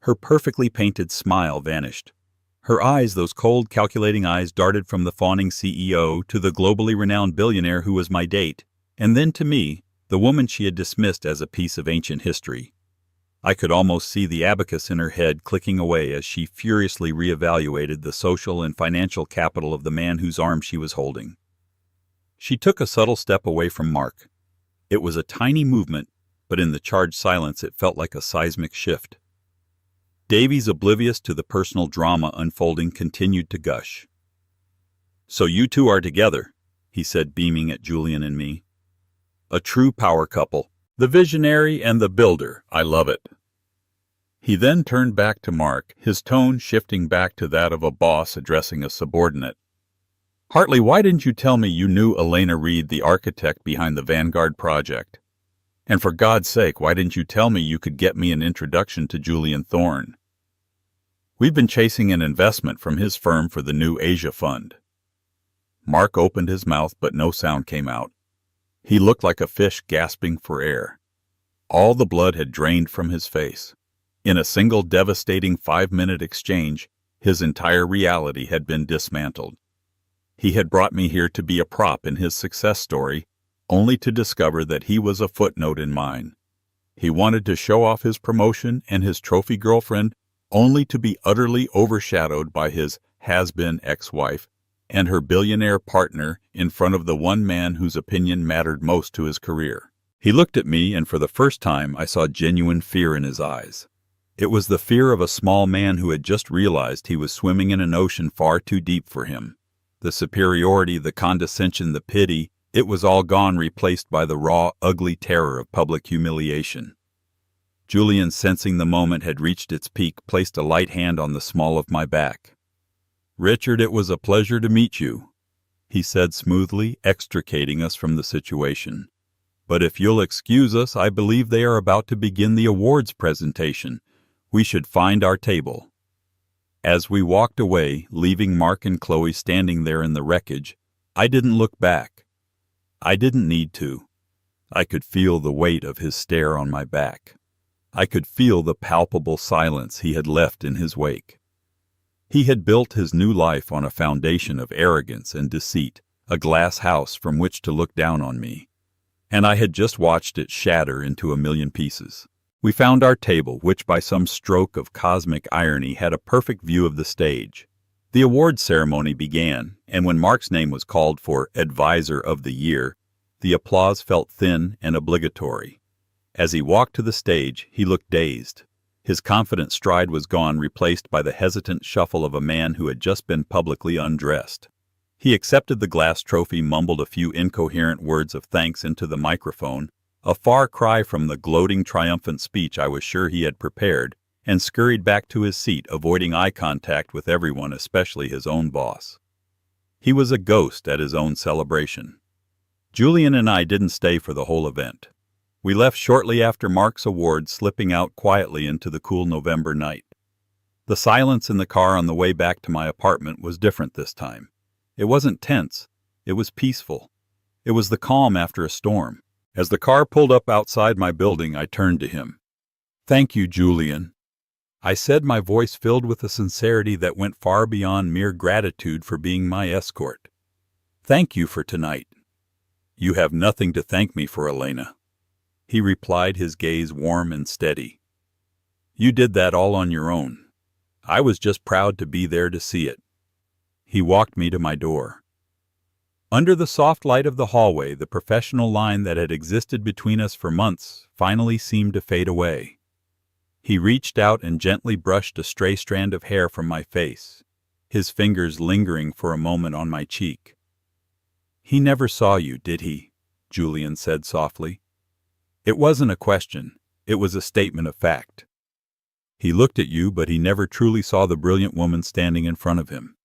Her perfectly painted smile vanished. Her eyes, those cold, calculating eyes, darted from the fawning CEO to the globally renowned billionaire who was my date, and then to me, the woman she had dismissed as a piece of ancient history. I could almost see the abacus in her head clicking away as she furiously reevaluated the social and financial capital of the man whose arm she was holding. She took a subtle step away from Mark. It was a tiny movement, but in the charged silence it felt like a seismic shift. Davies, oblivious to the personal drama unfolding, continued to gush. "So you two are together," he said, beaming at Julian and me. "A true power couple. The visionary and the builder. I love it." He then turned back to Mark, his tone shifting back to that of a boss addressing a subordinate. Hartley, why didn't you tell me you knew Elena Reed, the architect behind the Vanguard project? And for God's sake, why didn't you tell me you could get me an introduction to Julian Thorne? We've been chasing an investment from his firm for the new Asia fund. Mark opened his mouth, but no sound came out. He looked like a fish gasping for air. All the blood had drained from his face. In a single devastating 5-minute exchange, his entire reality had been dismantled. He had brought me here to be a prop in his success story, only to discover that he was a footnote in mine. He wanted to show off his promotion and his trophy girlfriend, only to be utterly overshadowed by his has-been ex-wife and her billionaire partner in front of the one man whose opinion mattered most to his career. He looked at me, and for the first time I saw genuine fear in his eyes. It was the fear of a small man who had just realized he was swimming in an ocean far too deep for him. The superiority, the condescension, the pity, it was all gone, replaced by the raw, ugly terror of public humiliation. Julian, sensing the moment had reached its peak, placed a light hand on the small of my back. "Richard, it was a pleasure to meet you," he said smoothly, extricating us from the situation. "But if you'll excuse us, I believe they are about to begin the awards presentation. We should find our table." As we walked away, leaving Mark and Chloe standing there in the wreckage, I didn't look back. I didn't need to. I could feel the weight of his stare on my back. I could feel the palpable silence he had left in his wake. He had built his new life on a foundation of arrogance and deceit, a glass house from which to look down on me. And I had just watched it shatter into a million pieces. We found our table, which by some stroke of cosmic irony had a perfect view of the stage. The awards ceremony began, and when Mark's name was called for Advisor of the Year, the applause felt thin and obligatory. As he walked to the stage, he looked dazed. His confident stride was gone, replaced by the hesitant shuffle of a man who had just been publicly undressed. He accepted the glass trophy, mumbled a few incoherent words of thanks into the microphone, a far cry from the gloating, triumphant speech I was sure he had prepared, and scurried back to his seat, avoiding eye contact with everyone, especially his own boss. He was a ghost at his own celebration. Julian and I didn't stay for the whole event. We left shortly after Mark's award, slipping out quietly into the cool November night. The silence in the car on the way back to my apartment was different this time. It wasn't tense. It was peaceful. It was the calm after a storm. As the car pulled up outside my building, I turned to him. "Thank you, Julian," I said, my voice filled with a sincerity that went far beyond mere gratitude for being my escort. "Thank you for tonight." "You have nothing to thank me for, Elena," he replied, his gaze warm and steady. "You did that all on your own. I was just proud to be there to see it." He walked me to my door. Under the soft light of the hallway, the professional line that had existed between us for months finally seemed to fade away. He reached out and gently brushed a stray strand of hair from my face, his fingers lingering for a moment on my cheek. "He never saw you, did he?" Julian said softly. It wasn't a question. It was a statement of fact. He looked at you, but he never truly saw the brilliant woman standing in front of him.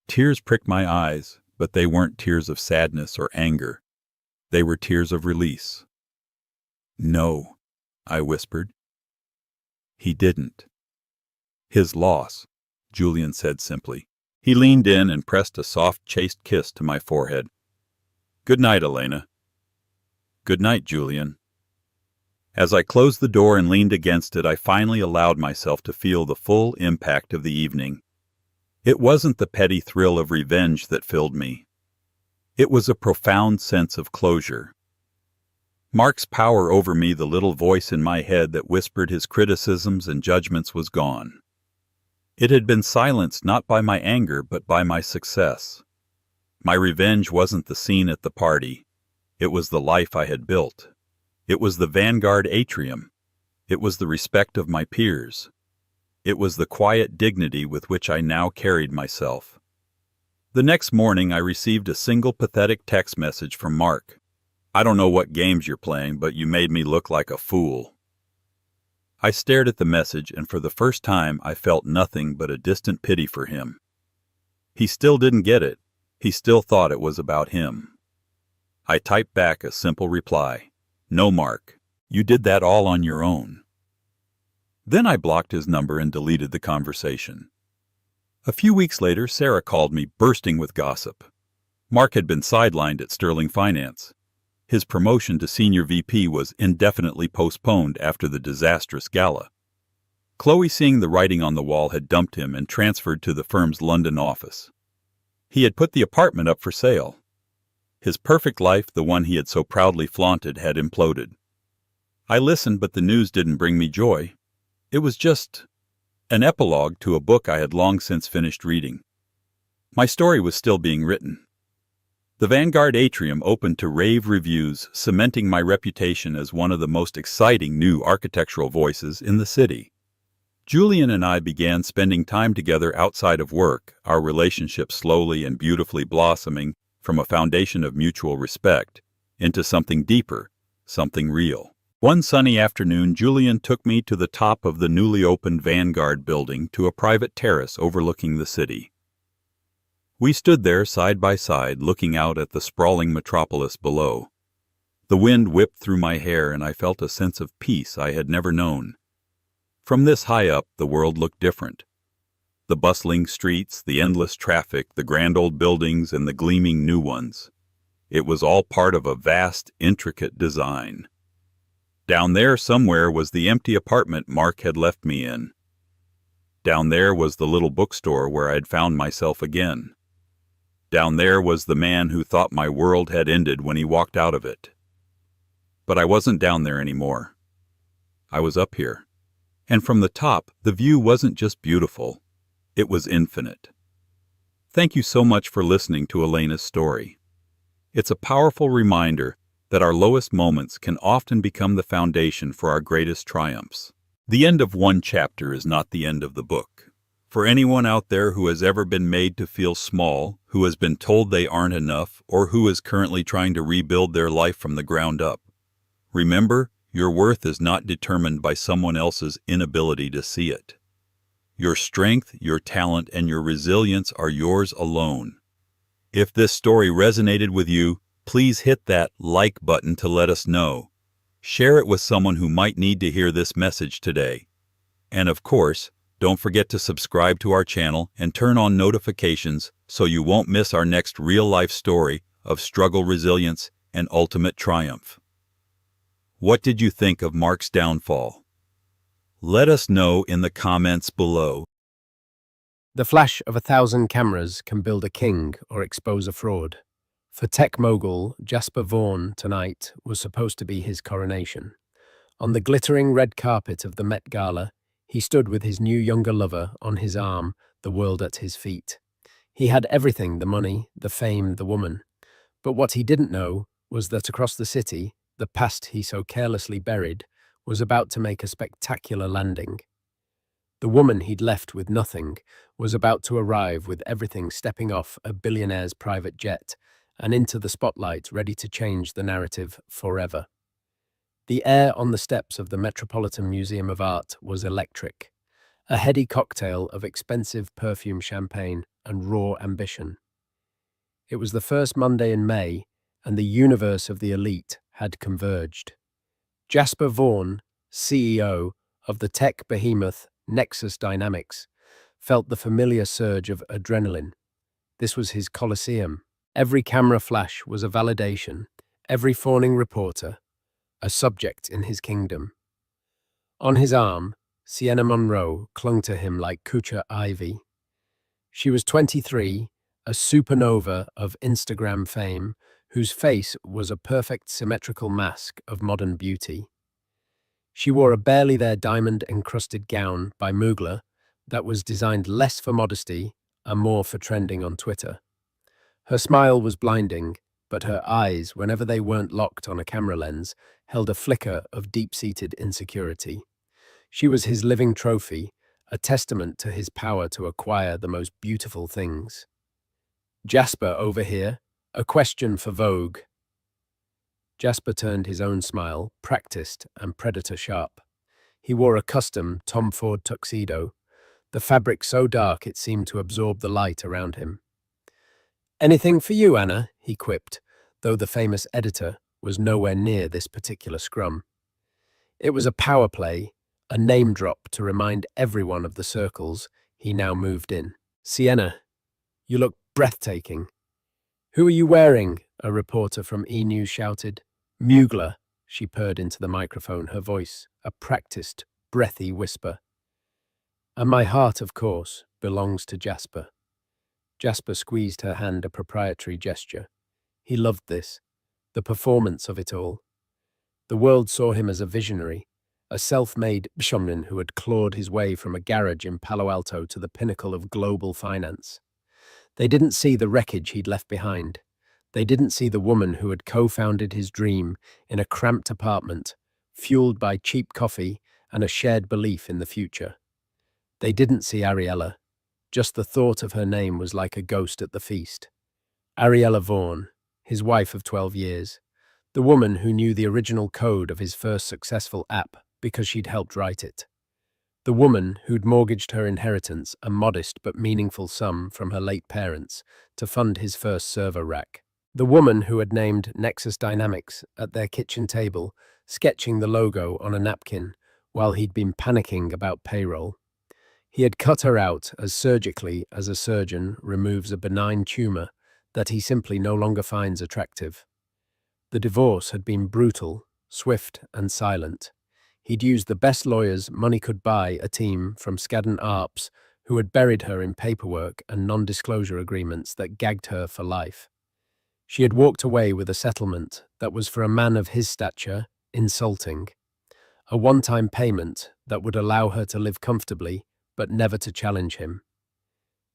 Tears pricked my eyes, but they weren't tears of sadness or anger. They were tears of release. "No," I whispered. "He didn't." "His loss," Julian said simply. He leaned in and pressed a soft, chaste kiss to my forehead. "Good night, Elena." "Good night, Julian." As I closed the door and leaned against it, I finally allowed myself to feel the full impact of the evening. It wasn't the petty thrill of revenge that filled me. It was a profound sense of closure. Mark's power over me, the little voice in my head that whispered his criticisms and judgments, was gone. It had been silenced not by my anger, but by my success. My revenge wasn't the scene at the party. It was the life I had built. It was the Vanguard atrium. It was the respect of my peers. It was the quiet dignity with which I now carried myself. The next morning I received a single pathetic text message from Mark. "I don't know what games you're playing, but you made me look like a fool." I stared at the message, and for the first time I felt nothing but a distant pity for him. He still didn't get it. He still thought it was about him. I typed back a simple reply. No, Mark. You did that all on your own. Then I blocked his number and deleted the conversation. A few weeks later, Sarah called me, bursting with gossip. Mark had been sidelined at Sterling Finance. His promotion to senior VP was indefinitely postponed after the disastrous gala. Chloe, seeing the writing on the wall, had dumped him and transferred to the firm's London office. He had put the apartment up for sale. His perfect life, the one he had so proudly flaunted, had imploded. I listened, but the news didn't bring me joy. It was just an epilogue to a book I had long since finished reading. My story was still being written. The Vanguard atrium opened to rave reviews, cementing my reputation as one of the most exciting new architectural voices in the city. Julian and I began spending time together outside of work, our relationship slowly and beautifully blossoming from a foundation of mutual respect into something deeper, something real. One sunny afternoon, Julian took me to the top of the newly opened Vanguard building to a private terrace overlooking the city. We stood there side by side, looking out at the sprawling metropolis below. The wind whipped through my hair, and I felt a sense of peace I had never known. From this high up, the world looked different. The bustling streets, the endless traffic, the grand old buildings, and the gleaming new ones. It was all part of a vast, intricate design. Down there somewhere was the empty apartment Mark had left me in. Down there was the little bookstore where I'd found myself again. Down there was the man who thought my world had ended when he walked out of it. But I wasn't down there anymore. I was up here. And from the top, the view wasn't just beautiful, it was infinite. Thank you so much for listening to Elena's story. It's a powerful reminder that our lowest moments can often become the foundation for our greatest triumphs. The end of one chapter is not the end of the book. For anyone out there who has ever been made to feel small, who has been told they aren't enough, or who is currently trying to rebuild their life from the ground up, remember, your worth is not determined by someone else's inability to see it. Your strength, your talent, and your resilience are yours alone. If this story resonated with you, please hit that like button to let us know. Share it with someone who might need to hear this message today. And of course, don't forget to subscribe to our channel and turn on notifications so you won't miss our next real-life story of struggle, resilience, and ultimate triumph. What did you think of Mark's downfall? Let us know in the comments below. The flash of 1,000 cameras can build a king or expose a fraud. For tech mogul Jasper Vaughan, tonight was supposed to be his coronation. On the glittering red carpet of the Met Gala, he stood with his new younger lover on his arm, the world at his feet. He had everything, the money, the fame, the woman. But what he didn't know was that across the city, the past he so carelessly buried was about to make a spectacular landing. The woman he'd left with nothing was about to arrive with everything, stepping off a billionaire's private jet and into the spotlight, ready to change the narrative forever. The air on the steps of the Metropolitan Museum of Art was electric, a heady cocktail of expensive perfume champagne and raw ambition. It was the first Monday in May, and the universe of the elite had converged. Jasper Vaughan, CEO of the tech behemoth Nexus Dynamics, felt the familiar surge of adrenaline. This was his Colosseum. Every camera flash was a validation, every fawning reporter a subject in his kingdom. On his arm, Sienna Monroe clung to him like Kucha ivy. She was 23, a supernova of Instagram fame, whose face was a perfect symmetrical mask of modern beauty. She wore a barely there diamond-encrusted gown by Mugler that was designed less for modesty and more for trending on Twitter. Her smile was blinding, but her eyes, whenever they weren't locked on a camera lens, held a flicker of deep-seated insecurity. She was his living trophy, a testament to his power to acquire the most beautiful things. Jasper, over here, a question for Vogue. Jasper turned his own smile, practiced and predator-sharp. He wore a custom Tom Ford tuxedo, the fabric so dark it seemed to absorb the light around him. Anything for you, Anna, he quipped, though the famous editor was nowhere near this particular scrum. It was a power play, a name drop to remind everyone of the circles he now moved in. Sienna, you look breathtaking. Who are you wearing? A reporter from E! News shouted. Mugler, she purred into the microphone, her voice a practiced, breathy whisper. And my heart, of course, belongs to Jasper. Jasper squeezed her hand, a proprietary gesture. He loved this, the performance of it all. The world saw him as a visionary, a self-made shaman who had clawed his way from a garage in Palo Alto to the pinnacle of global finance. They didn't see the wreckage he'd left behind. They didn't see the woman who had co-founded his dream in a cramped apartment, fueled by cheap coffee and a shared belief in the future. They didn't see Ariella. Just the thought of her name was like a ghost at the feast. Ariella Vaughan, his wife of 12 years, the woman who knew the original code of his first successful app because she'd helped write it. The woman who'd mortgaged her inheritance, a modest but meaningful sum from her late parents, to fund his first server rack. The woman who had named Nexus Dynamics at their kitchen table, sketching the logo on a napkin while he'd been panicking about payroll. He had cut her out as surgically as a surgeon removes a benign tumor that he simply no longer finds attractive. The divorce had been brutal, swift, and silent. He'd used the best lawyers money could buy, a team from Skadden Arps who had buried her in paperwork and non-disclosure agreements that gagged her for life. She had walked away with a settlement that was, for a man of his stature, insulting. A one-time payment that would allow her to live comfortably, but never to challenge him.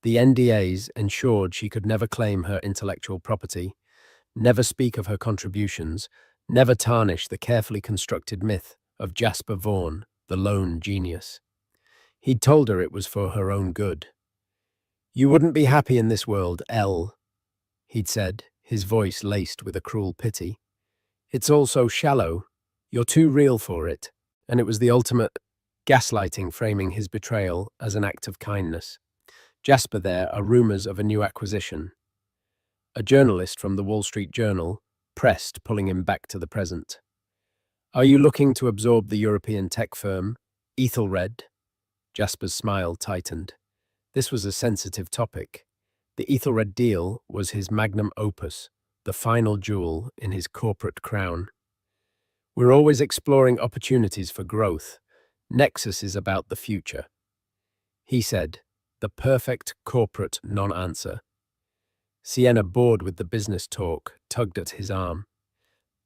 The NDAs ensured she could never claim her intellectual property, never speak of her contributions, never tarnish the carefully constructed myth of Jasper Vaughan, the lone genius. He'd told her it was for her own good. You wouldn't be happy in this world, Elle, he'd said, his voice laced with a cruel pity. It's all so shallow. You're too real for it. And it was the ultimate gaslighting, framing his betrayal as an act of kindness. Jasper, there are rumors of a new acquisition. A journalist from the Wall Street Journal pressed, pulling him back to the present. Are you looking to absorb the European tech firm, Ethelred? Jasper's smile tightened. This was a sensitive topic. The Ethelred deal was his magnum opus, the final jewel in his corporate crown. We're always exploring opportunities for growth. Nexus is about the future. He said, the perfect corporate non-answer. Sienna, bored with the business talk, tugged at his arm.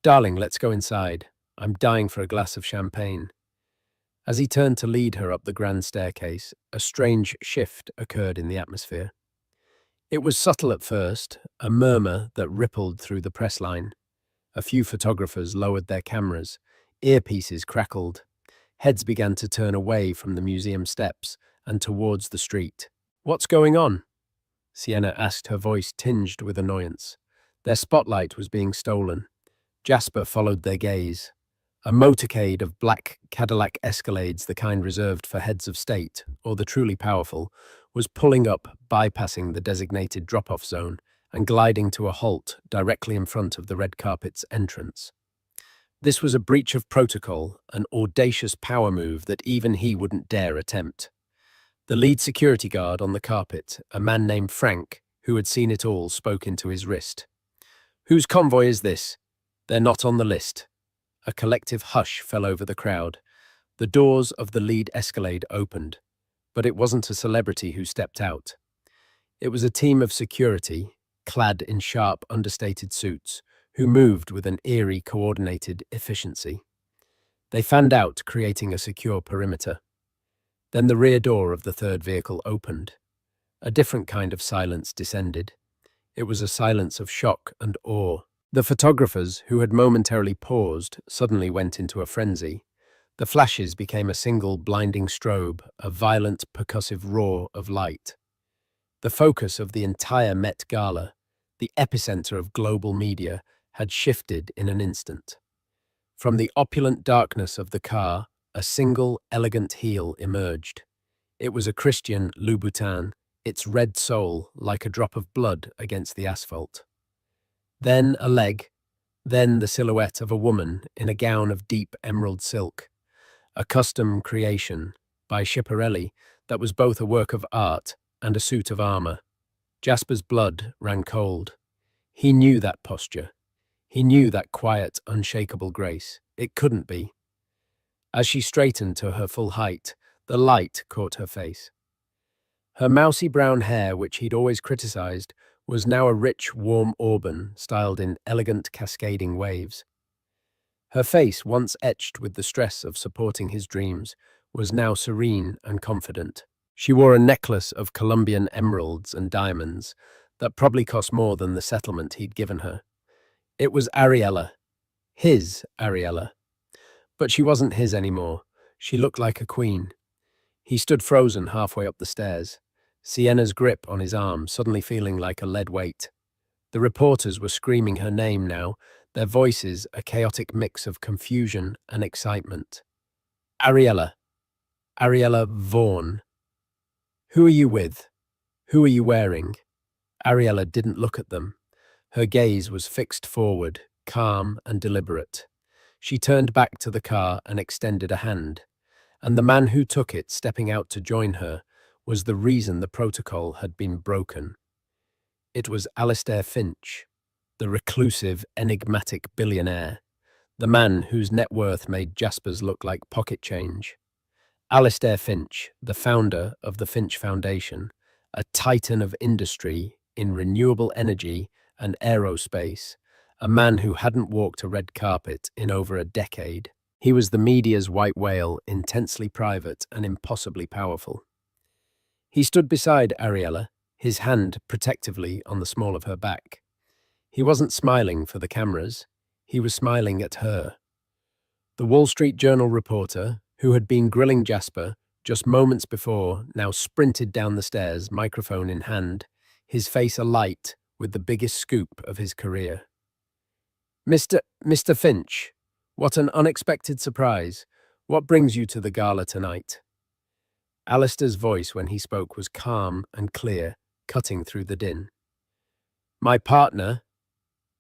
Darling, let's go inside. I'm dying for a glass of champagne. As he turned to lead her up the grand staircase, a strange shift occurred in the atmosphere. It was subtle at first, a murmur that rippled through the press line. A few photographers lowered their cameras, earpieces crackled. Heads began to turn away from the museum steps and towards the street. What's going on? Sienna asked, her voice tinged with annoyance. Their spotlight was being stolen. Jasper followed their gaze. A motorcade of black Cadillac Escalades, the kind reserved for heads of state or the truly powerful, was pulling up, bypassing the designated drop-off zone and gliding to a halt directly in front of the red carpet's entrance. This was a breach of protocol, an audacious power move that even he wouldn't dare attempt. The lead security guard on the carpet, a man named Frank, who had seen it all, spoke into his wrist. Whose convoy is this? They're not on the list. A collective hush fell over the crowd. The doors of the lead Escalade opened, but it wasn't a celebrity who stepped out. It was a team of security, clad in sharp, understated suits, who moved with an eerie, coordinated efficiency. They fanned out, creating a secure perimeter. Then the rear door of the third vehicle opened. A different kind of silence descended. It was a silence of shock and awe. The photographers, who had momentarily paused, suddenly went into a frenzy. The flashes became a single blinding strobe, a violent, percussive roar of light. The focus of the entire Met Gala, the epicenter of global media, had shifted in an instant. From the opulent darkness of the car, a single, elegant heel emerged. It was a Christian Louboutin its red soul like a drop of blood against the asphalt. Then a leg, then the silhouette of a woman in a gown of deep emerald silk, a custom creation by Schiaparelli that was both a work of art and a suit of armor. Jasper's blood ran cold. He knew that posture. He knew that quiet, unshakable grace. It couldn't be. As she straightened to her full height, the light caught her face. Her mousy brown hair, which he'd always criticized, was now a rich, warm auburn styled in elegant, cascading waves. Her face, once etched with the stress of supporting his dreams, was now serene and confident. She wore a necklace of Colombian emeralds and diamonds that probably cost more than the settlement he'd given her. It was Ariella, his Ariella. But she wasn't his anymore. She looked like a queen. He stood frozen halfway up the stairs, Sienna's grip on his arm suddenly feeling like a lead weight. The reporters were screaming her name now, their voices a chaotic mix of confusion and excitement. Ariella. Ariella Vaughan. Who are you with? Who are you wearing? Ariella didn't look at them. Her gaze was fixed forward, calm and deliberate. She turned back to the car and extended a hand, and the man who took it, stepping out to join her, was the reason the protocol had been broken. It was Alistair Finch, the reclusive, enigmatic billionaire, the man whose net worth made Jasper's look like pocket change. Alistair Finch, the founder of the Finch Foundation, a titan of industry in renewable energy and aerospace, a man who hadn't walked a red carpet in over a decade. He was the media's white whale, intensely private and impossibly powerful. He stood beside Ariella, his hand protectively on the small of her back. He wasn't smiling for the cameras. He was smiling at her. The Wall Street Journal reporter, who had been grilling Jasper just moments before, now sprinted down the stairs, microphone in hand, his face alight with the biggest scoop of his career. Mr. Finch, what an unexpected surprise. What brings you to the gala tonight? Alistair's voice when he spoke was calm and clear, cutting through the din. My partner,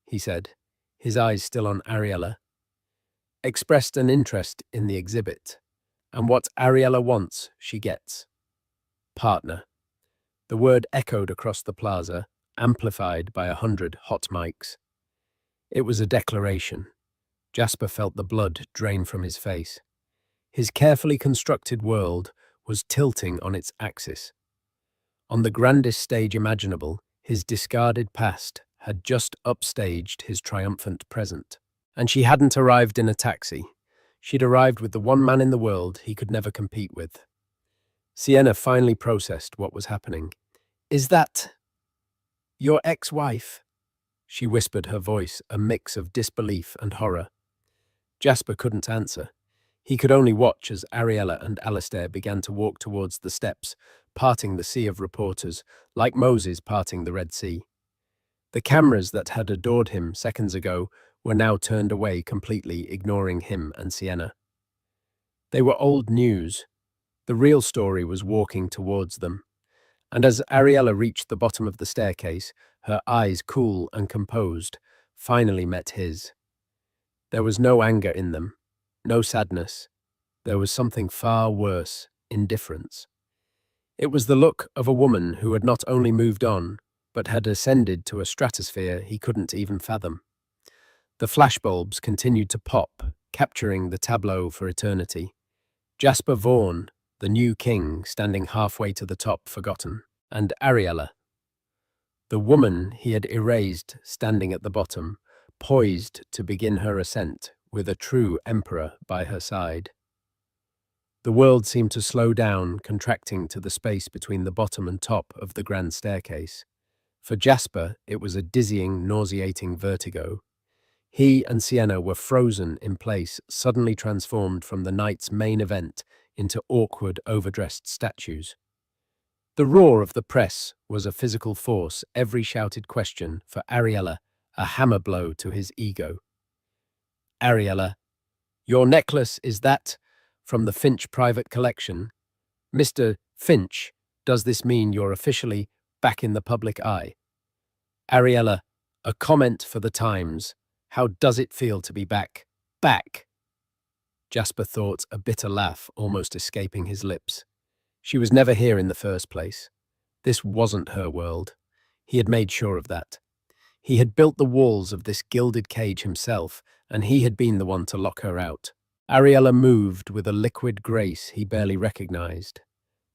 he said, his eyes still on Ariella, expressed an interest in the exhibit, and what Ariella wants, she gets. Partner. The word echoed across the plaza, amplified by 100 hot mics. It was a declaration. Jasper felt the blood drain from his face. His carefully constructed world was tilting on its axis. On the grandest stage imaginable, his discarded past had just upstaged his triumphant present. And she hadn't arrived in a taxi. She'd arrived with the one man in the world he could never compete with. Sienna finally processed what was happening. Is that your ex-wife? She whispered, her voice a mix of disbelief and horror. Jasper couldn't answer. He could only watch as Ariella and Alistair began to walk towards the steps, parting the sea of reporters, like Moses parting the Red Sea. The cameras that had adored him seconds ago were now turned away completely, ignoring him and Sienna. They were old news. The real story was walking towards them. And as Ariella reached the bottom of the staircase, her eyes cool and composed, finally met his. There was no anger in them, no sadness. There was something far worse, indifference. It was the look of a woman who had not only moved on, but had ascended to a stratosphere he couldn't even fathom. The flashbulbs continued to pop, capturing the tableau for eternity. Jasper Vaughan, the new king, standing halfway to the top, forgotten, and Ariella, the woman he had erased, standing at the bottom, poised to begin her ascent with a true emperor by her side. The world seemed to slow down, contracting to the space between the bottom and top of the grand staircase. For Jasper, it was a dizzying, nauseating vertigo. He and Sienna were frozen in place, suddenly transformed from the night's main event into awkward, overdressed statues. The roar of the press was a physical force, every shouted question for Ariella, a hammer blow to his ego. Ariella, your necklace, is that from the Finch private collection? Mr. Finch, Does this mean you're officially back in the public eye? Ariella, a comment for the Times. How does it feel to be back? Back! Jasper thought, a bitter laugh almost escaping his lips. She was never here in the first place. This wasn't her world. He had made sure of that. He had built the walls of this gilded cage himself, and he had been the one to lock her out. Ariella moved with a liquid grace he barely recognized.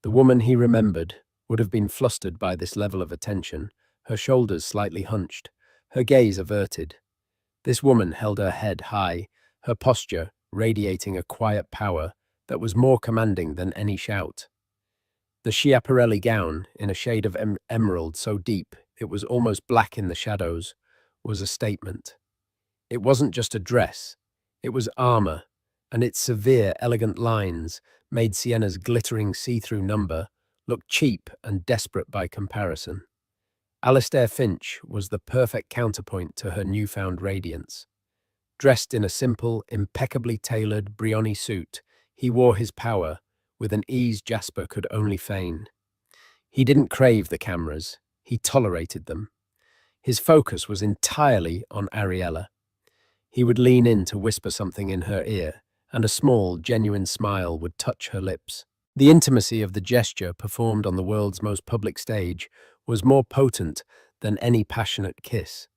The woman he remembered would have been flustered by this level of attention, her shoulders slightly hunched, her gaze averted. This woman held her head high, her posture radiating a quiet power that was more commanding than any shout. The Schiaparelli gown, in a shade of emerald so deep it was almost black in the shadows, was a statement. It wasn't just a dress, it was armor, and its severe, elegant lines made Sienna's glittering see-through number look cheap and desperate by comparison. Alistair Finch was the perfect counterpoint to her newfound radiance. Dressed in a simple, impeccably tailored Brioni suit, he wore his power with an ease Jasper could only feign. He didn't crave the cameras, he tolerated them. His focus was entirely on Ariella. He would lean in to whisper something in her ear, and a small, genuine smile would touch her lips. The intimacy of the gesture performed on the world's most public stage was more potent than any passionate kiss.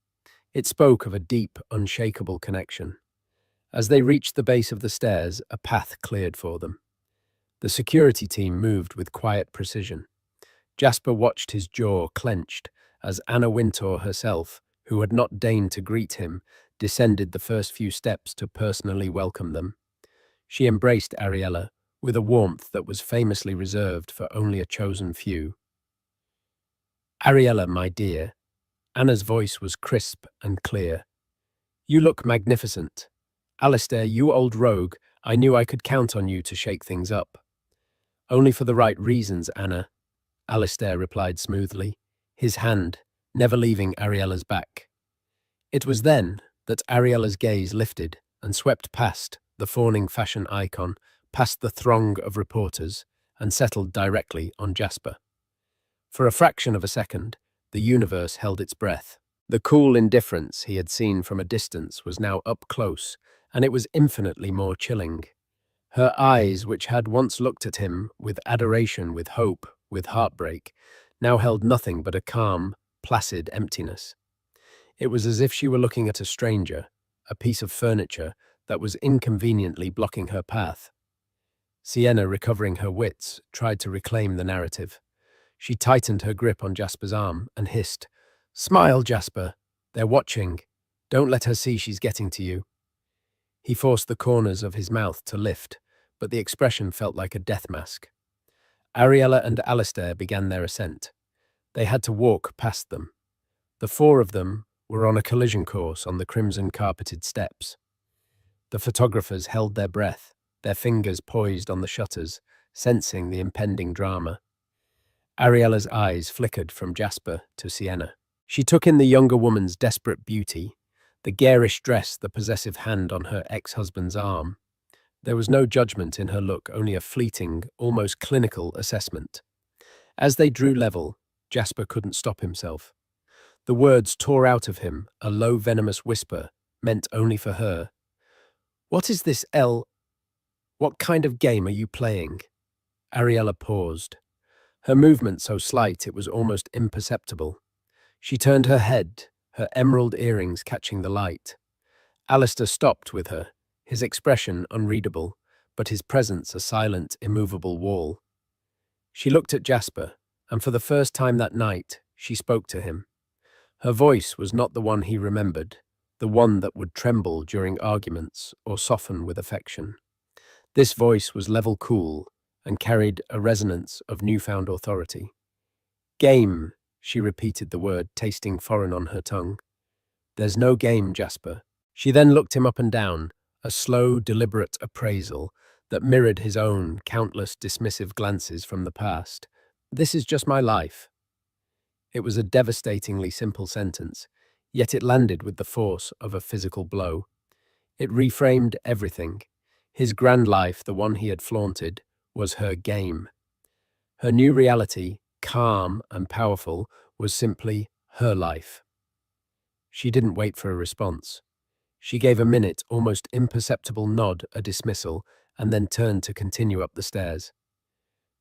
It spoke of a deep, unshakable connection. As they reached the base of the stairs, a path cleared for them. The security team moved with quiet precision. Jasper watched his jaw clenched as Anna Wintour herself, who had not deigned to greet him, descended the first few steps to personally welcome them. She embraced Ariella with a warmth that was famously reserved for only a chosen few. "Ariella, my dear," Anna's voice was crisp and clear. "You look magnificent. Alistair, you old rogue, I knew I could count on you to shake things up." "Only for the right reasons, Anna," Alistair replied smoothly, his hand never leaving Ariella's back. It was then that Ariella's gaze lifted and swept past the fawning fashion icon, past the throng of reporters, and settled directly on Jasper. For a fraction of a second, the universe held its breath. The cool indifference he had seen from a distance was now up close, and it was infinitely more chilling. Her eyes, which had once looked at him with adoration, with hope, with heartbreak, now held nothing but a calm, placid emptiness. It was as if she were looking at a stranger, a piece of furniture that was inconveniently blocking her path. Sienna, recovering her wits, tried to reclaim the narrative. She tightened her grip on Jasper's arm and hissed, "Smile, Jasper. They're watching. Don't let her see she's getting to you." He forced the corners of his mouth to lift, but the expression felt like a death mask. Ariella and Alistair began their ascent. They had to walk past them. The four of them were on a collision course on the crimson-carpeted steps. The photographers held their breath, their fingers poised on the shutters, sensing the impending drama. Ariella's eyes flickered from Jasper to Sienna. She took in the younger woman's desperate beauty, the garish dress, the possessive hand on her ex-husband's arm. There was no judgment in her look, only a fleeting, almost clinical assessment. As they drew level, Jasper couldn't stop himself. The words tore out of him, a low, venomous whisper, meant only for her. "What is this, Elle? What kind of game are you playing?" Ariella paused. Her movement so slight it was almost imperceptible. She turned her head, her emerald earrings catching the light. Alistair stopped with her, his expression unreadable, but his presence a silent, immovable wall. She looked at Jasper, and for the first time that night, she spoke to him. Her voice was not the one he remembered, the one that would tremble during arguments or soften with affection. This voice was level cool and carried a resonance of newfound authority. "Game," she repeated the word, tasting foreign on her tongue. "There's no game, Jasper." She then looked him up and down, a slow, deliberate appraisal that mirrored his own countless dismissive glances from the past. "This is just my life." It was a devastatingly simple sentence, yet it landed with the force of a physical blow. It reframed everything. His grand life, the one he had flaunted, was her game. Her new reality calm and powerful, was simply her life. She didn't wait for a response. She gave a minute, almost imperceptible nod, a dismissal, and then turned to continue up the stairs.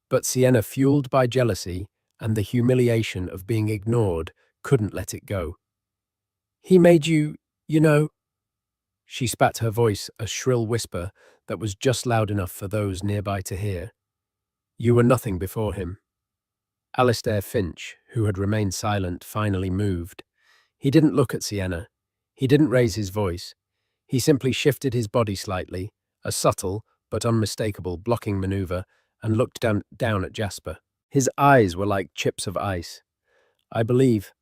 But Sienna, fueled by jealousy and the humiliation of being ignored, couldn't let it go. "He made you know." She spat, her voice a shrill whisper that was just loud enough for those nearby to hear. "You were nothing before him." Alistair Finch, who had remained silent, finally moved. He didn't look at Sienna. He didn't raise his voice. He simply shifted his body slightly, a subtle but unmistakable blocking maneuver, and looked down at Jasper. His eyes were like chips of ice. "I believe,"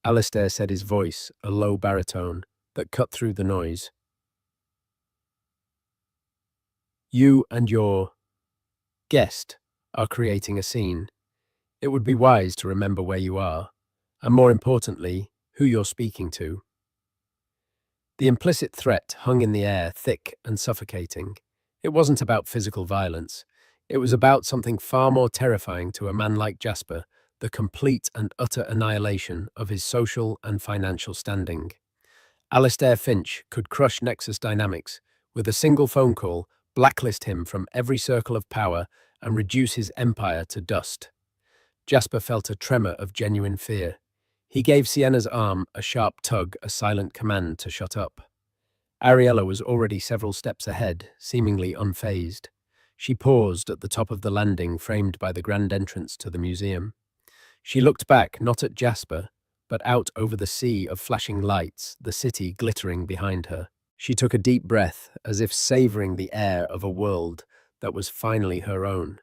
Alistair said, his voice a low baritone that cut through the noise. "You and your guest are creating a scene. It would be wise to remember where you are, and more importantly, who you're speaking to." The implicit threat hung in the air, thick and suffocating. It wasn't about physical violence. It was about something far more terrifying to a man like Jasper, the complete and utter annihilation of his social and financial standing. Alistair Finch could crush Nexus Dynamics with a single phone call, blacklist him from every circle of power, and reduce his empire to dust. Jasper felt a tremor of genuine fear. He gave Sienna's arm a sharp tug, a silent command to shut up. Ariella was already several steps ahead, seemingly unfazed. She paused at the top of the landing framed by the grand entrance to the museum. She looked back, not at Jasper, but out over the sea of flashing lights, the city glittering behind her. She took a deep breath, as if savoring the air of a world that was finally her own.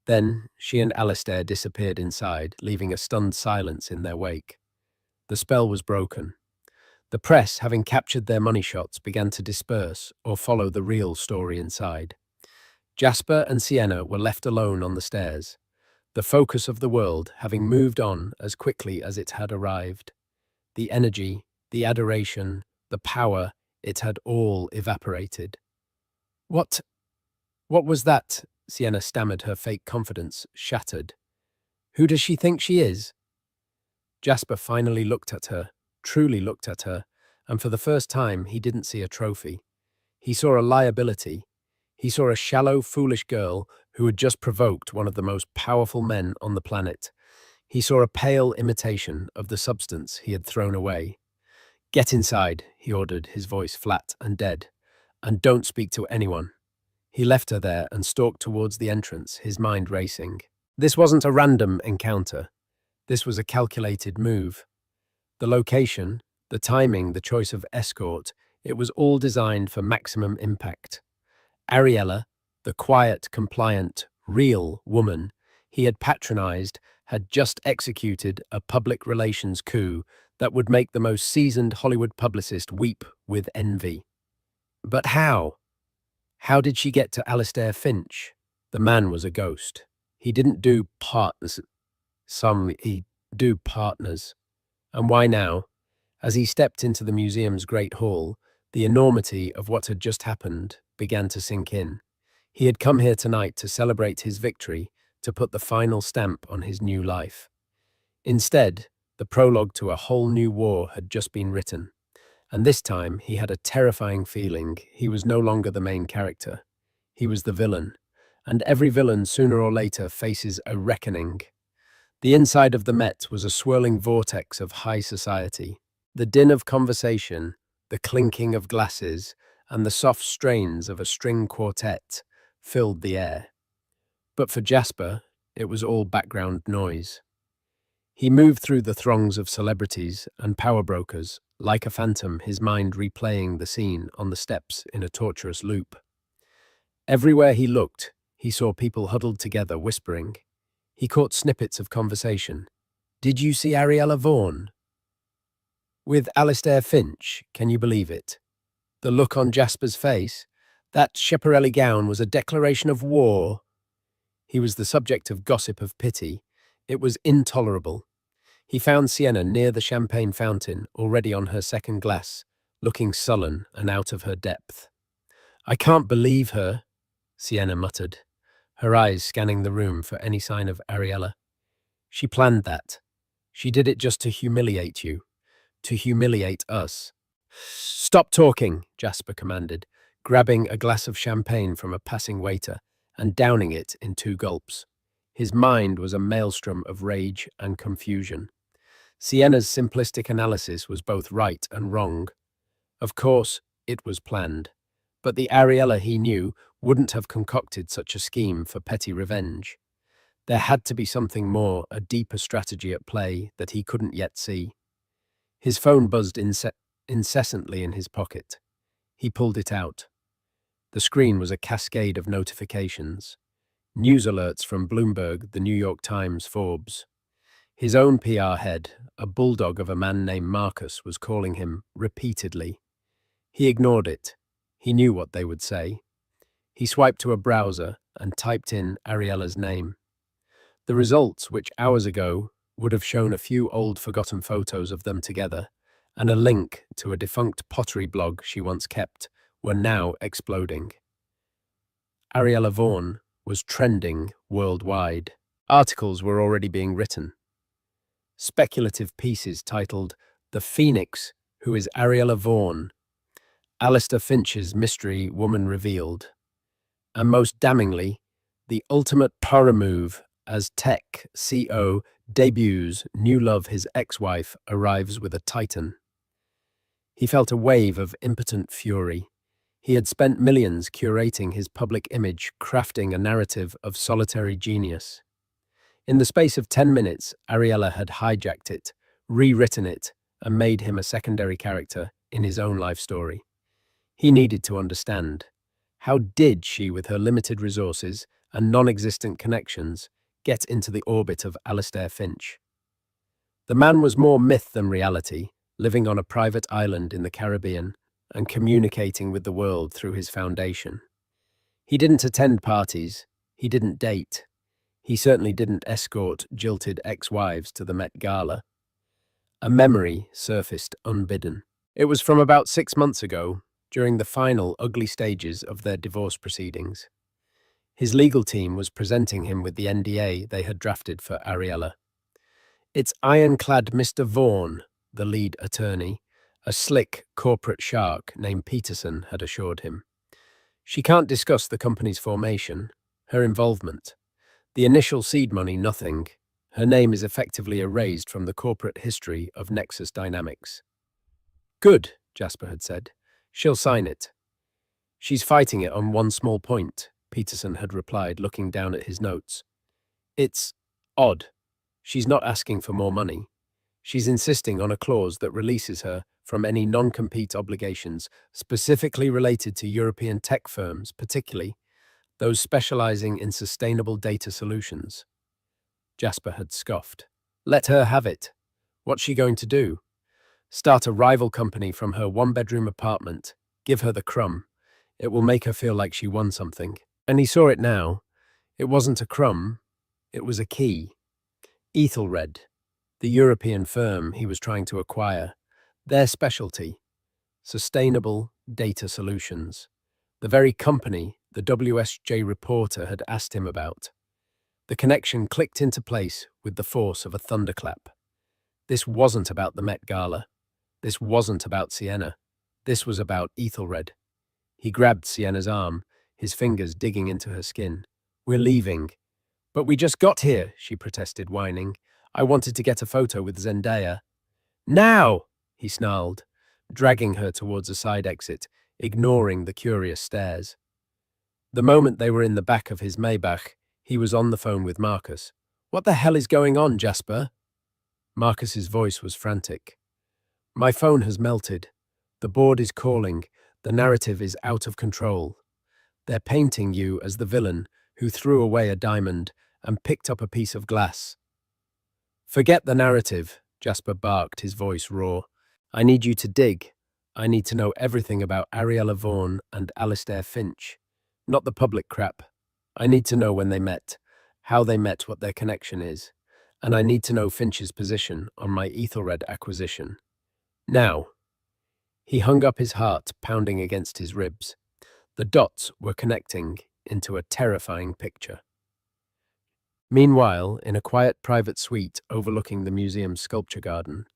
Then she and Alistair disappeared inside, leaving a stunned silence in their wake. The spell was broken. The press, having captured their money shots, began to disperse or follow the real story inside. Jasper and Sienna were left alone on the stairs, the focus of the world having moved on as quickly as it had arrived. The energy, the adoration, the power, it had all evaporated. What was that?" Sienna stammered, her fake confidence shattered. "Who does she think she is?" Jasper finally looked at her, truly looked at her, and for the first time he didn't see a trophy. He saw a liability. He saw a shallow, foolish girl who had just provoked one of the most powerful men on the planet. He saw a pale imitation of the substance he had thrown away. "Get inside," he ordered, his voice flat and dead, "and don't speak to anyone." He left her there and stalked towards the entrance, his mind racing. This wasn't a random encounter. This was a calculated move. The location, the timing, the choice of escort, it was all designed for maximum impact. Ariella, the quiet, compliant, real woman he had patronized, had just executed a public relations coup that would make the most seasoned Hollywood publicist weep with envy. But how? How did she get to Alistair Finch? The man was a ghost. He didn't do partners. He'd do partners. And why now? As he stepped into the museum's great hall, the enormity of what had just happened began to sink in. He had come here tonight to celebrate his victory, to put the final stamp on his new life. Instead, the prologue to a whole new war had just been written. And this time, he had a terrifying feeling he was no longer the main character. He was the villain, and every villain sooner or later faces a reckoning. The inside of the Met was a swirling vortex of high society. The din of conversation, the clinking of glasses, and the soft strains of a string quartet filled the air. But for Jasper, it was all background noise. He moved through the throngs of celebrities and power brokers, like a phantom, his mind replaying the scene on the steps in a torturous loop. Everywhere he looked, he saw people huddled together, whispering. He caught snippets of conversation. "Did you see Ariella Vaughan?" "With Alistair Finch, can you believe it?" The look on Jasper's face. That Schiaparelli gown was a declaration of war. He was the subject of gossip, of pity. It was intolerable. He found Sienna near the champagne fountain, already on her second glass, looking sullen and out of her depth. "I can't believe her," Sienna muttered, her eyes scanning the room for any sign of Ariella. She planned that. She did it just to humiliate you, to humiliate us. Stop talking, Jasper commanded, grabbing a glass of champagne from a passing waiter and downing it in 2 gulps. His mind was a maelstrom of rage and confusion. Sienna's simplistic analysis was both right and wrong. Of course, it was planned, but the Ariella he knew wouldn't have concocted such a scheme for petty revenge. There had to be something more, a deeper strategy at play that he couldn't yet see. His phone buzzed incessantly in his pocket. He pulled it out. The screen was a cascade of notifications. News alerts from Bloomberg, the New York Times, Forbes. His own PR head, a bulldog of a man named Marcus, was calling him repeatedly. He ignored it. He knew what they would say. He swiped to a browser and typed in Ariella's name. The results, which hours ago would have shown a few old forgotten photos of them together and a link to a defunct pottery blog she once kept, were now exploding. Ariella Vaughan was trending worldwide. Articles were already being written. Speculative pieces titled "The Phoenix, Who is Ariella Vaughan?" Alistair Finch's mystery woman revealed. And most damningly, the ultimate power move as Tech CO debuts new love his ex-wife arrives with a titan. He felt a wave of impotent fury. He had spent millions curating his public image, crafting a narrative of solitary genius. In the space of 10 minutes, Ariella had hijacked it, rewritten it, and made him a secondary character in his own life story. He needed to understand. How did she, with her limited resources and non-existent connections, get into the orbit of Alistair Finch? The man was more myth than reality, living on a private island in the Caribbean and communicating with the world through his foundation. He didn't attend parties. He didn't date. He certainly didn't escort jilted ex-wives to the Met Gala. A memory surfaced unbidden. It was from about 6 months ago, during the final ugly stages of their divorce proceedings. His legal team was presenting him with the NDA they had drafted for Ariella. "It's ironclad Mr. Vaughan," the lead attorney, a slick corporate shark named Peterson, had assured him. "She can't discuss the company's formation, her involvement. The initial seed money, nothing. Her name is effectively erased from the corporate history of Nexus Dynamics." "Good," Jasper had said. "She'll sign it." "She's fighting it on one small point," Peterson had replied, looking down at his notes. "It's odd. She's not asking for more money. She's insisting on a clause that releases her from any non-compete obligations specifically related to European tech firms, particularly those specializing in sustainable data solutions." Jasper had scoffed. "Let her have it. What's she going to do? Start a rival company from her one-bedroom apartment, give her the crumb. It will make her feel like she won something." And he saw it now. It wasn't a crumb, it was a key. Ethelred, the European firm he was trying to acquire, their specialty, sustainable data solutions, the very company the WSJ reporter had asked him about. The connection clicked into place with the force of a thunderclap. This wasn't about the Met Gala. This wasn't about Sienna. This was about Ethelred. He grabbed Sienna's arm, his fingers digging into her skin. "We're leaving." "But we just got here," she protested, whining. "I wanted to get a photo with Zendaya." "Now!" he snarled, dragging her towards a side exit, ignoring the curious stares. The moment they were in the back of his Maybach, he was on the phone with Marcus. "What the hell is going on, Jasper?" Marcus's voice was frantic. "My phone has melted. The board is calling. The narrative is out of control. They're painting you as the villain who threw away a diamond and picked up a piece of glass." "Forget the narrative," Jasper barked, his voice raw. "I need you to dig. I need to know everything about Ariella Vaughan and Alistair Finch. Not the public crap. I need to know when they met, how they met, what their connection is. And I need to know Finch's position on my Ethelred acquisition. Now." He hung up, his heart pounding against his ribs. The dots were connecting into a terrifying picture. Meanwhile, in a quiet private suite overlooking the museum's sculpture garden,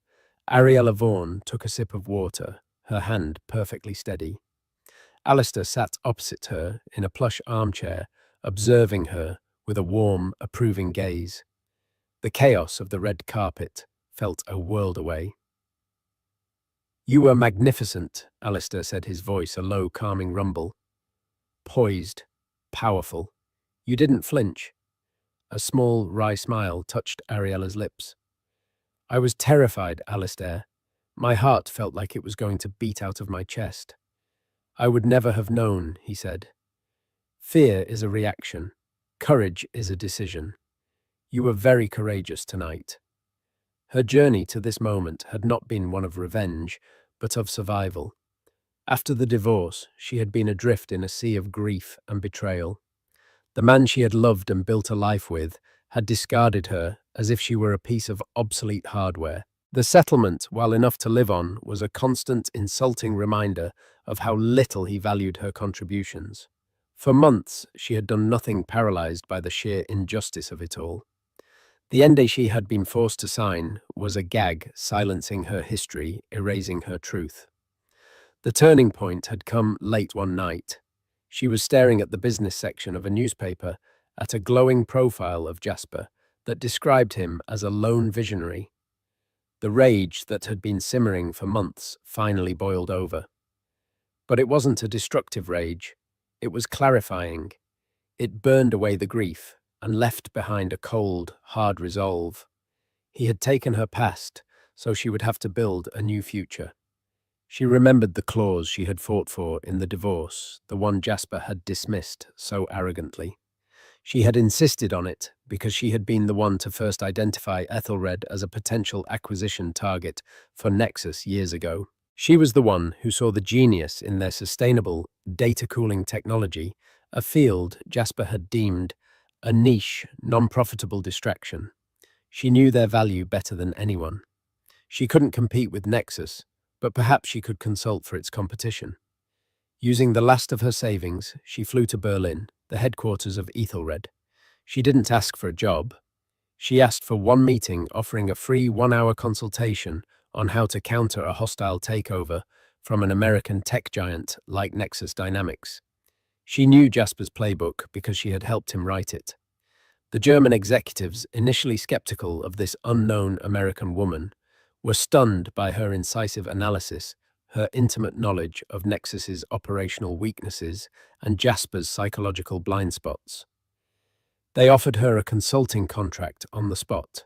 Ariella Vaughan took a sip of water, her hand perfectly steady. Alistair sat opposite her in a plush armchair, observing her with a warm, approving gaze. The chaos of the red carpet felt a world away. "You were magnificent," Alistair said, his voice a low, calming rumble. Poised, powerful. You didn't flinch. A small, wry smile touched Ariella's lips. "I was terrified, Alistair. My heart felt like it was going to beat out of my chest." "I would never have known," he said. "Fear is a reaction. Courage is a decision. You were very courageous tonight." Her journey to this moment had not been one of revenge, but of survival. After the divorce, she had been adrift in a sea of grief and betrayal. The man she had loved and built a life with had discarded her as if she were a piece of obsolete hardware. The settlement, while enough to live on, was a constant, insulting reminder of how little he valued her contributions. For months, she had done nothing, paralyzed by the sheer injustice of it all. The NDA she had been forced to sign was a gag, silencing her history, erasing her truth. The turning point had come late one night. She was staring at the business section of a newspaper at a glowing profile of Jasper that described him as a lone visionary. The rage that had been simmering for months finally boiled over. But it wasn't a destructive rage. It was clarifying. It burned away the grief and left behind a cold, hard resolve. He had taken her past, so she would have to build a new future. She remembered the clause she had fought for in the divorce, the one Jasper had dismissed so arrogantly. She had insisted on it because she had been the one to first identify Ethelred as a potential acquisition target for Nexus years ago. She was the one who saw the genius in their sustainable data cooling technology, a field Jasper had deemed a niche, non-profitable distraction. She knew their value better than anyone. She couldn't compete with Nexus, but perhaps she could consult for its competition. Using the last of her savings, she flew to Berlin, the headquarters of Ethelred. She didn't ask for a job. She asked for one meeting offering a free one-hour consultation on how to counter a hostile takeover from an American tech giant like Nexus Dynamics. She knew Jasper's playbook because she had helped him write it. The German executives, initially skeptical of this unknown American woman, were stunned by her incisive analysis, her intimate knowledge of Nexus's operational weaknesses, and Jasper's psychological blind spots. They offered her a consulting contract on the spot.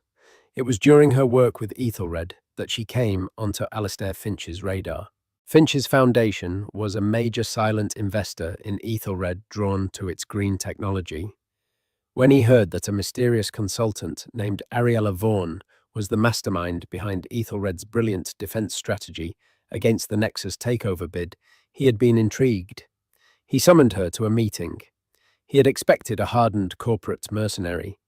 It was during her work with Ethelred that she came onto Alistair Finch's radar. Finch's foundation was a major silent investor in Ethelred, drawn to its green technology. When he heard that a mysterious consultant named Ariella Vaughan was the mastermind behind Ethelred's brilliant defense strategy against the Nexus takeover bid, he had been intrigued. He summoned her to a meeting. He had expected a hardened corporate mercenary.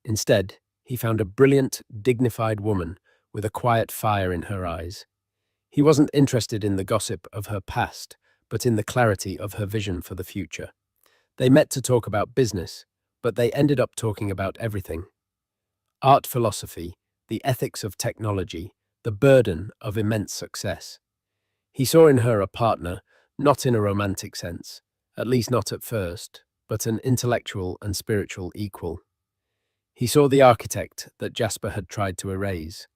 Instead, he found a brilliant, dignified woman with a quiet fire in her eyes. He wasn't interested in the gossip of her past, but in the clarity of her vision for the future. They met to talk about business, but they ended up talking about everything. Art philosophy, the ethics of technology, the burden of immense success. He saw in her a partner, not in a romantic sense, at least not at first, but an intellectual and spiritual equal. He saw the architect that Jasper had tried to erase.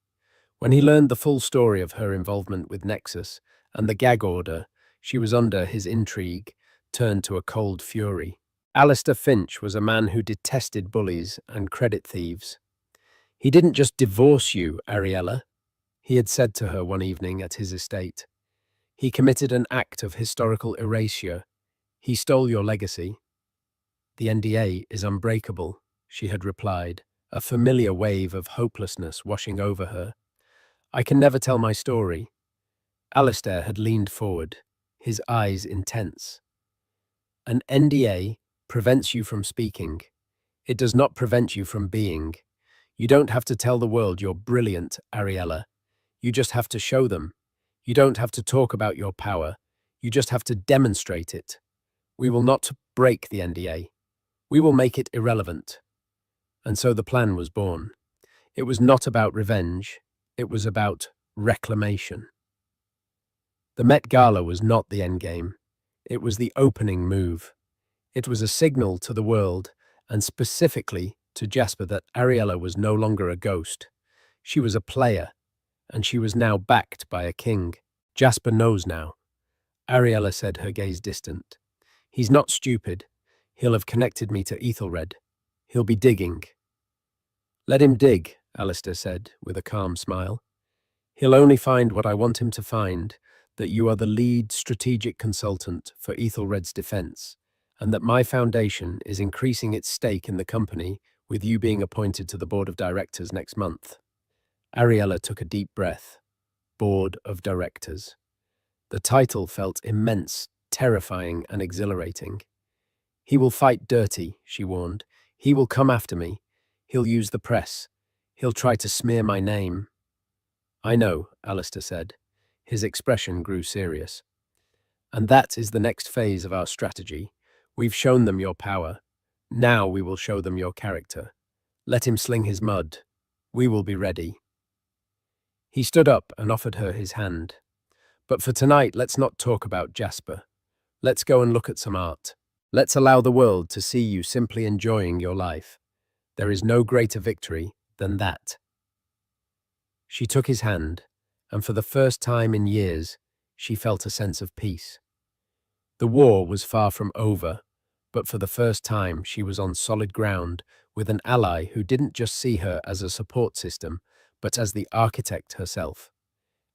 When he learned the full story of her involvement with Nexus and the gag order she was under, his intrigue turned to a cold fury. Alistair Finch was a man who detested bullies and credit thieves. "He didn't just divorce you, Ariella," he had said to her one evening at his estate. "He committed an act of historical erasure. He stole your legacy." "The NDA is unbreakable," she had replied, a familiar wave of hopelessness washing over her. "I can never tell my story." Alistair had leaned forward, his eyes intense. "An NDA prevents you from speaking. It does not prevent you from being. You don't have to tell the world you're brilliant, Ariella. You just have to show them. You don't have to talk about your power. You just have to demonstrate it. We will not break the NDA. We will make it irrelevant." And so the plan was born. It was not about revenge, it was about reclamation. The Met Gala was not the endgame, it was the opening move. It was a signal to the world, and specifically to Jasper, that Ariella was no longer a ghost. She was a player, and she was now backed by a king. Jasper knows now, Ariella said, her gaze distant. He's not stupid. He'll have connected me to Ethelred. He'll be digging. Let him dig, Alistair said, with a calm smile. He'll only find what I want him to find, that you are the lead strategic consultant for Ethelred's defense, and that my foundation is increasing its stake in the company with you being appointed to the board of directors next month. Ariella took a deep breath. Board of Directors. The title felt immense, terrifying, and exhilarating. He will fight dirty, she warned. He will come after me. He'll use the press. He'll try to smear my name. I know, Alistair said. His expression grew serious. And that is the next phase of our strategy. We've shown them your power. Now we will show them your character. Let him sling his mud. We will be ready. He stood up and offered her his hand. But for tonight, let's not talk about Jasper. Let's go and look at some art. Let's allow the world to see you simply enjoying your life. There is no greater victory than that. She took his hand, and for the first time in years, she felt a sense of peace. The war was far from over, but for the first time she was on solid ground with an ally who didn't just see her as a support system, but as the architect herself.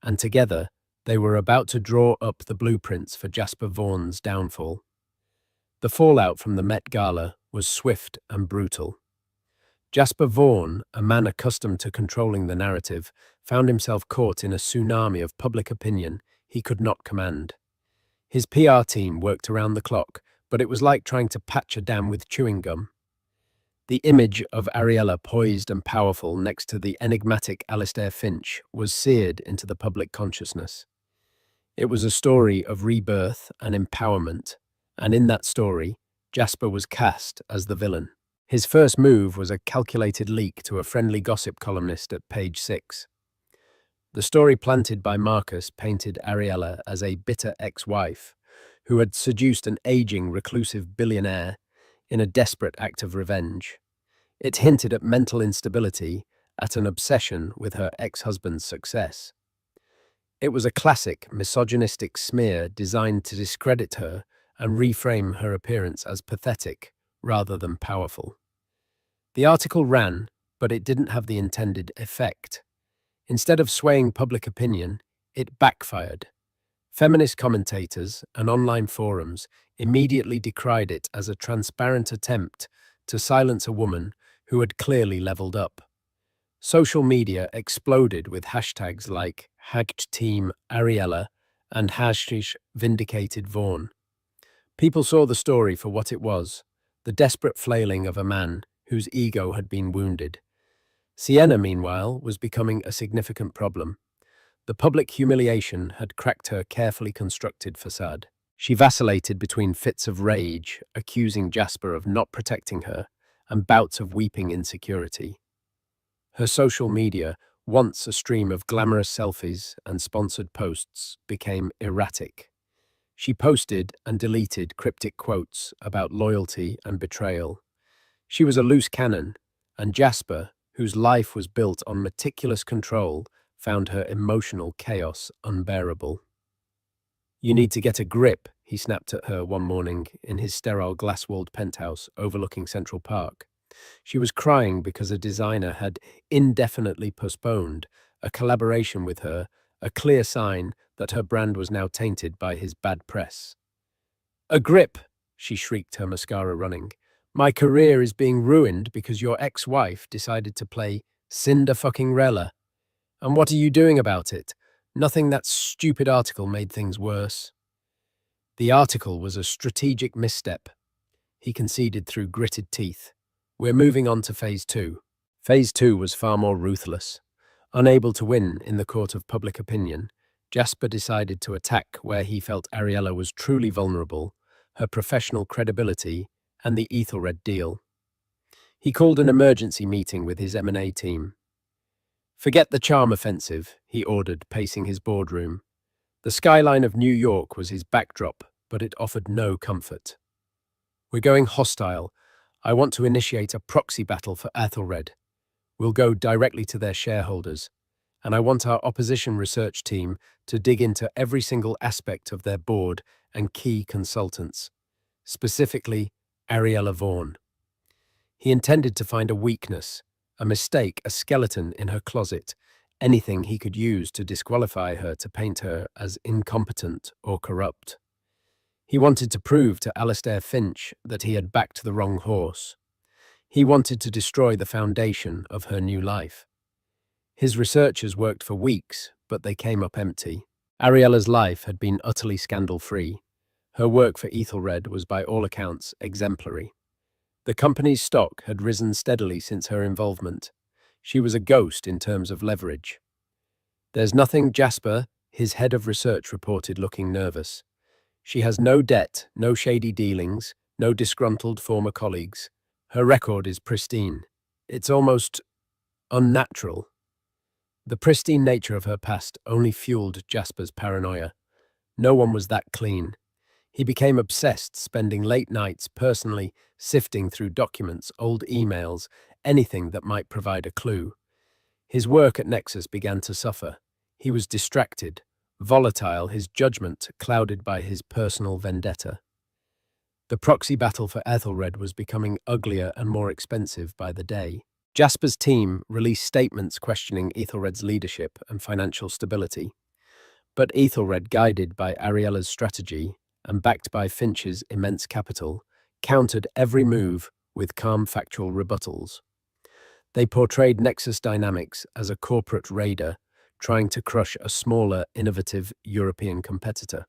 And together, they were about to draw up the blueprints for Jasper Vaughan's downfall. The fallout from the Met Gala was swift and brutal. Jasper Vaughan, a man accustomed to controlling the narrative, found himself caught in a tsunami of public opinion he could not command. His PR team worked around the clock, but it was like trying to patch a dam with chewing gum. The image of Ariella poised and powerful next to the enigmatic Alistair Finch was seared into the public consciousness. It was a story of rebirth and empowerment, and in that story, Jasper was cast as the villain. His first move was a calculated leak to a friendly gossip columnist at page 6. The story planted by Marcus painted Ariella as a bitter ex-wife who had seduced an aging, reclusive billionaire in a desperate act of revenge. It hinted at mental instability, at an obsession with her ex-husband's success. It was a classic misogynistic smear designed to discredit her and reframe her appearance as pathetic rather than powerful. The article ran, but it didn't have the intended effect. Instead of swaying public opinion, it backfired. Feminist commentators and online forums immediately decried it as a transparent attempt to silence a woman who had clearly leveled up. Social media exploded with hashtags like #TeamAriella and #Vindicated People saw the story for what it was, the desperate flailing of a man whose ego had been wounded. Sienna, meanwhile, was becoming a significant problem. The public humiliation had cracked her carefully constructed facade. She vacillated between fits of rage, accusing Jasper of not protecting her, and bouts of weeping insecurity. Her social media, once a stream of glamorous selfies and sponsored posts, became erratic. She posted and deleted cryptic quotes about loyalty and betrayal. She was a loose cannon, and Jasper, whose life was built on meticulous control, found her emotional chaos unbearable. "You need to get a grip," he snapped at her one morning in his sterile glass-walled penthouse overlooking Central Park. She was crying because a designer had indefinitely postponed a collaboration with her, a clear sign that her brand was now tainted by his bad press. "A grip," she shrieked, her mascara running. "My career is being ruined because your ex-wife decided to play Cinderfucking-Rella. And what are you doing about it? Nothing. That stupid article made things worse." The article was a strategic misstep, he conceded through gritted teeth. "We're moving on to phase 2. Phase 2 was far more ruthless. Unable to win in the court of public opinion, Jasper decided to attack where he felt Ariella was truly vulnerable, her professional credibility and the Ethelred deal. He called an emergency meeting with his M&A team. "Forget the charm offensive," he ordered, pacing his boardroom. The skyline of New York was his backdrop, but it offered no comfort. "We're going hostile. I want to initiate a proxy battle for Ethelred. We'll go directly to their shareholders, and I want our opposition research team to dig into every single aspect of their board and key consultants, specifically Ariella Vaughan." He intended to find a weakness, a mistake, a skeleton in her closet, anything he could use to disqualify her, to paint her as incompetent or corrupt. He wanted to prove to Alistair Finch that he had backed the wrong horse. He wanted to destroy the foundation of her new life. His researchers worked for weeks, but they came up empty. Ariella's life had been utterly scandal-free. Her work for Ethelred was by all accounts exemplary. The company's stock had risen steadily since her involvement. She was a ghost in terms of leverage. "There's nothing," Jasper, his head of research, reported, looking nervous. "She has no debt, no shady dealings, no disgruntled former colleagues. Her record is pristine. It's almost unnatural." The pristine nature of her past only fueled Jasper's paranoia. No one was that clean. He became obsessed, spending late nights personally sifting through documents, old emails, anything that might provide a clue. His work at Nexus began to suffer. He was distracted, volatile, his judgment clouded by his personal vendetta. The proxy battle for Ethelred was becoming uglier and more expensive by the day. Jasper's team released statements questioning Ethelred's leadership and financial stability. But Ethelred, guided by Ariella's strategy and backed by Finch's immense capital, countered every move with calm factual rebuttals. They portrayed Nexus Dynamics as a corporate raider trying to crush a smaller, innovative European competitor.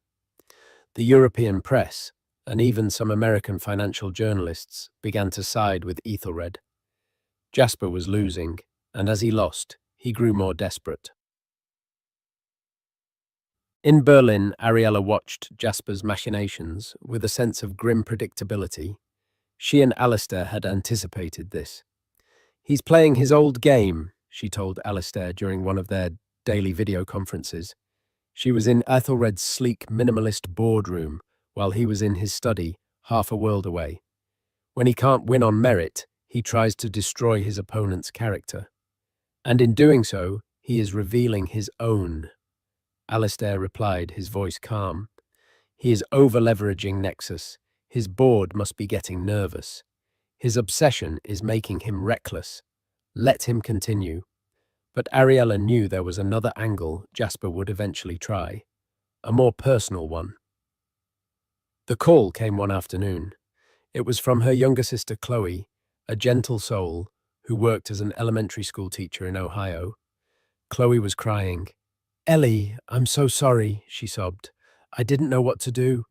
The European press, and even some American financial journalists, began to side with Ethelred. Jasper was losing, and as he lost, he grew more desperate. In Berlin, Ariella watched Jasper's machinations with a sense of grim predictability. She and Alistair had anticipated this. "He's playing his old game," she told Alistair during one of their daily video conferences. She was in Ethelred's sleek, minimalist boardroom, while he was in his study, half a world away. "When he can't win on merit, he tries to destroy his opponent's character. And in doing so, he is revealing his own." Alistair replied, his voice calm. "He is over-leveraging Nexus. His board must be getting nervous. His obsession is making him reckless. Let him continue." But Ariella knew there was another angle Jasper would eventually try, a more personal one. The call came one afternoon. It was from her younger sister Chloe, a gentle soul who worked as an elementary school teacher in Ohio. Chloe was crying. "Ellie, I'm so sorry," she sobbed. "I didn't know what to do."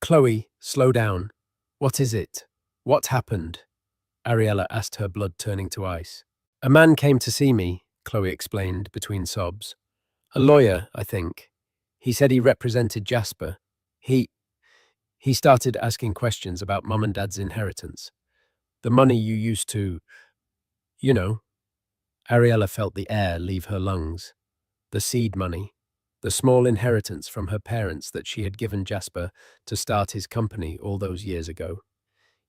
"Chloe, slow down. What is it? What happened?" Ariella asked, her blood turning to ice. "A man came to see me," Chloe explained between sobs. "A lawyer, I think. He said he represented Jasper. He started asking questions about Mum and Dad's inheritance. The money you used to, you know." Ariella felt the air leave her lungs. The seed money, the small inheritance from her parents that she had given Jasper to start his company all those years ago.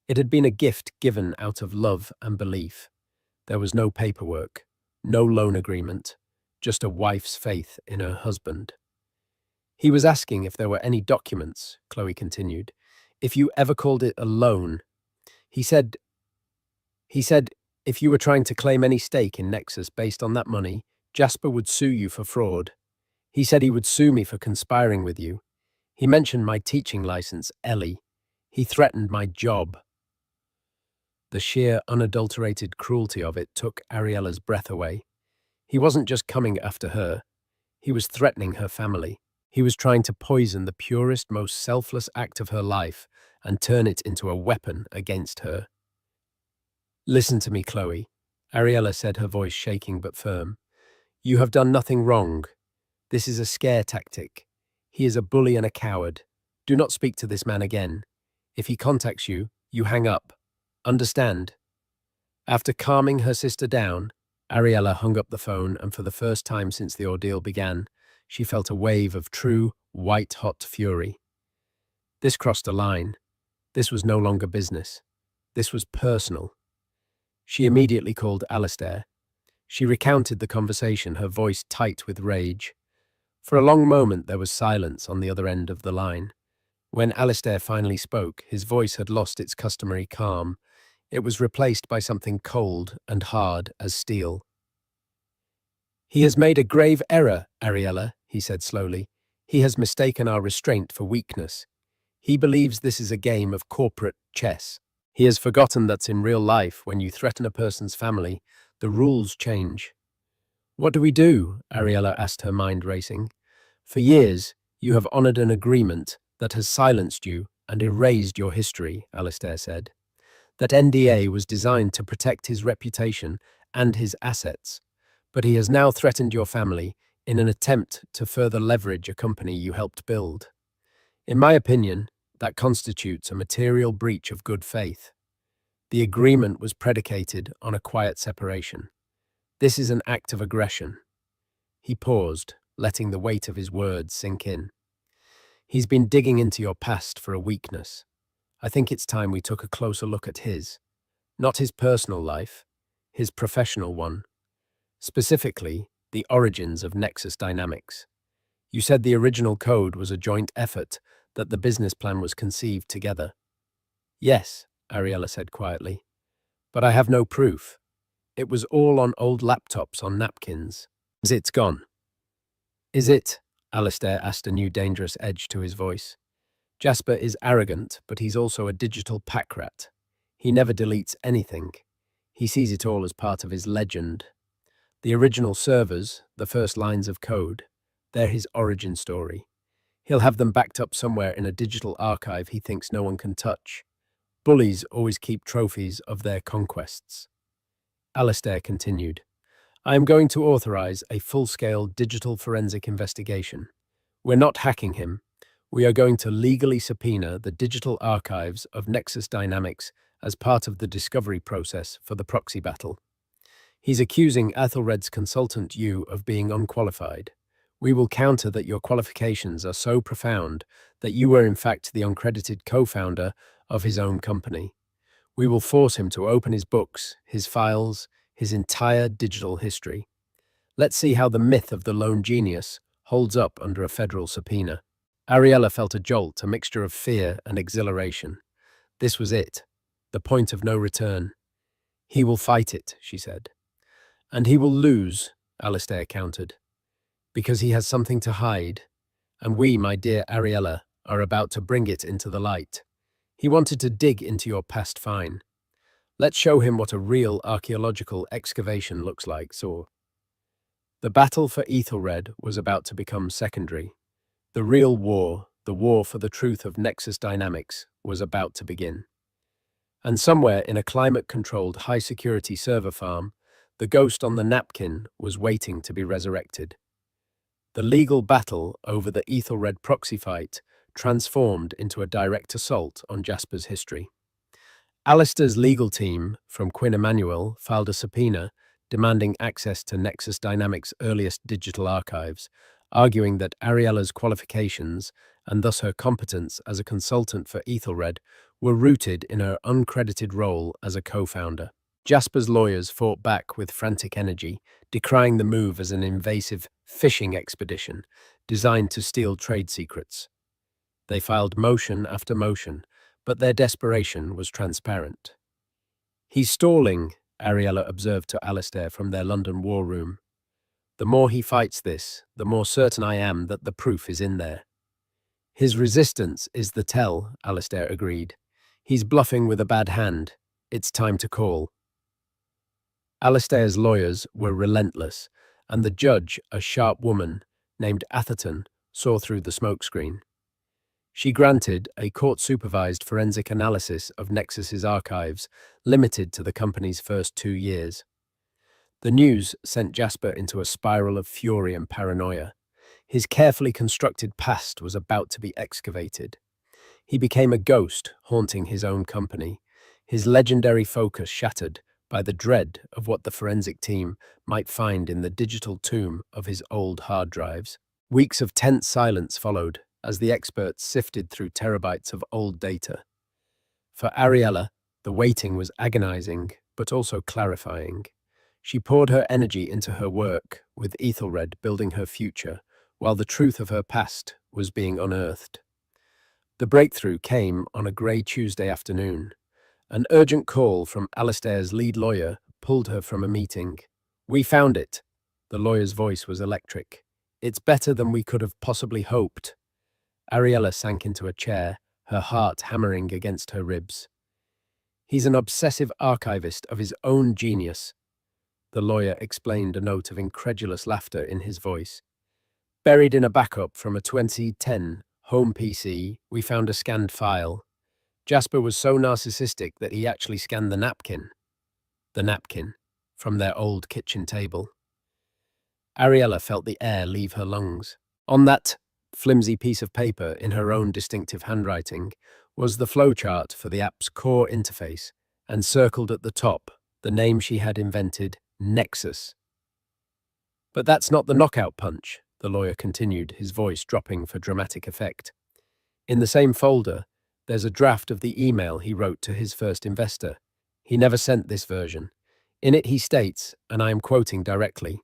It had been a gift given out of love and belief. There was no paperwork, no loan agreement, just a wife's faith in her husband. "He was asking if there were any documents," Chloe continued, "if you ever called it a loan. He said if you were trying to claim any stake in Nexus based on that money, Jasper would sue you for fraud. He said he would sue me for conspiring with you. He mentioned my teaching license, Ellie. He threatened my job." The sheer, unadulterated cruelty of it took Ariella's breath away. He wasn't just coming after her. He was threatening her family. He was trying to poison the purest, most selfless act of her life and turn it into a weapon against her. "Listen to me, Chloe," Ariella said, her voice shaking but firm. "You have done nothing wrong. This is a scare tactic. He is a bully and a coward. Do not speak to this man again. If he contacts you, you hang up. Understand?" After calming her sister down, Ariella hung up the phone, and for the first time since the ordeal began, she felt a wave of true, white-hot fury. This crossed a line. This was no longer business. This was personal. She immediately called Alistair. She recounted the conversation, her voice tight with rage. For a long moment there was silence on the other end of the line. When Alistair finally spoke, his voice had lost its customary calm. It was replaced by something cold and hard as steel. "He has made a grave error, Ariella," he said slowly. "He has mistaken our restraint for weakness. He believes this is a game of corporate chess. He has forgotten that in real life, when you threaten a person's family, the rules change." "What do we do?" Ariella asked, her mind racing. "For years, you have honored an agreement that has silenced you and erased your history," Alistair said. "That NDA was designed to protect his reputation and his assets, but he has now threatened your family in an attempt to further leverage a company you helped build. In my opinion, that constitutes a material breach of good faith. The agreement was predicated on a quiet separation. This is an act of aggression." He paused, letting the weight of his words sink in. "He's been digging into your past for a weakness. I think it's time we took a closer look at his. Not his personal life, his professional one. Specifically, the origins of Nexus Dynamics. You said the original code was a joint effort, that the business plan was conceived together." "Yes," Ariella said quietly. "But I have no proof. It was all on old laptops on napkins. It's gone." "Is it?" Alistair asked, a new dangerous edge to his voice. "Jasper is arrogant, but he's also a digital pack rat. He never deletes anything. He sees it all as part of his legend. The original servers, the first lines of code, they're his origin story. He'll have them backed up somewhere in a digital archive he thinks no one can touch. Bullies always keep trophies of their conquests." Alistair continued, "I am going to authorize a full-scale digital forensic investigation. We're not hacking him. We are going to legally subpoena the digital archives of Nexus Dynamics as part of the discovery process for the proxy battle. He's accusing Ethelred's consultant you of being unqualified. We will counter that your qualifications are so profound that you were in fact the uncredited co-founder of his own company. We will force him to open his books, his files, his entire digital history. Let's see how the myth of the lone genius holds up under a federal subpoena." Ariella felt a jolt, a mixture of fear and exhilaration. This was it, the point of no return. "He will fight it," she said. "And he will lose," Alistair countered, "because he has something to hide, and we, my dear Ariella, are about to bring it into the light. He wanted to dig into your past, fine. Let's show him what a real archaeological excavation looks like." So, the battle for Ethelred was about to become secondary. The real war, the war for the truth of Nexus Dynamics, was about to begin. And somewhere in a climate-controlled high-security server farm, the ghost on the napkin was waiting to be resurrected. The legal battle over the Ethelred proxy fight transformed into a direct assault on Jasper's history. Alistair's legal team from Quinn Emanuel filed a subpoena demanding access to Nexus Dynamics' earliest digital archives, arguing that Ariella's qualifications, and thus her competence as a consultant for Ethelred, were rooted in her uncredited role as a co-founder. Jasper's lawyers fought back with frantic energy, decrying the move as an invasive fishing expedition designed to steal trade secrets. They filed motion after motion, but their desperation was transparent. "He's stalling," Ariella observed to Alistair from their London war room. "The more he fights this, the more certain I am that the proof is in there." "His resistance is the tell," Alistair agreed. "He's bluffing with a bad hand. It's time to call." Alistair's lawyers were relentless, and the judge, a sharp woman named Atherton, saw through the smokescreen. She granted a court-supervised forensic analysis of Nexus's archives, limited to the company's first 2 years. The news sent Jasper into a spiral of fury and paranoia. His carefully constructed past was about to be excavated. He became a ghost haunting his own company, his legendary focus shattered by the dread of what the forensic team might find in the digital tomb of his old hard drives. Weeks of tense silence followed as the experts sifted through terabytes of old data. For Ariella, the waiting was agonizing, but also clarifying. She poured her energy into her work, with Ethelred building her future, while the truth of her past was being unearthed. The breakthrough came on a grey Tuesday afternoon. An urgent call from Alistair's lead lawyer pulled her from a meeting. "We found it." The lawyer's voice was electric. "It's better than we could have possibly hoped." Ariella sank into a chair, her heart hammering against her ribs. "He's an obsessive archivist of his own genius," the lawyer explained, a note of incredulous laughter in his voice. "Buried in a backup from a 2010 home PC, we found a scanned file. Jasper was so narcissistic that he actually scanned the napkin. The napkin, from their old kitchen table." Ariella felt the air leave her lungs. On that flimsy piece of paper, in her own distinctive handwriting, was the flowchart for the app's core interface, and circled at the top, the name she had invented, Nexus. "But that's not the knockout punch," the lawyer continued, his voice dropping for dramatic effect. "In the same folder, there's a draft of the email he wrote to his first investor. He never sent this version. In it he states, and I am quoting directly,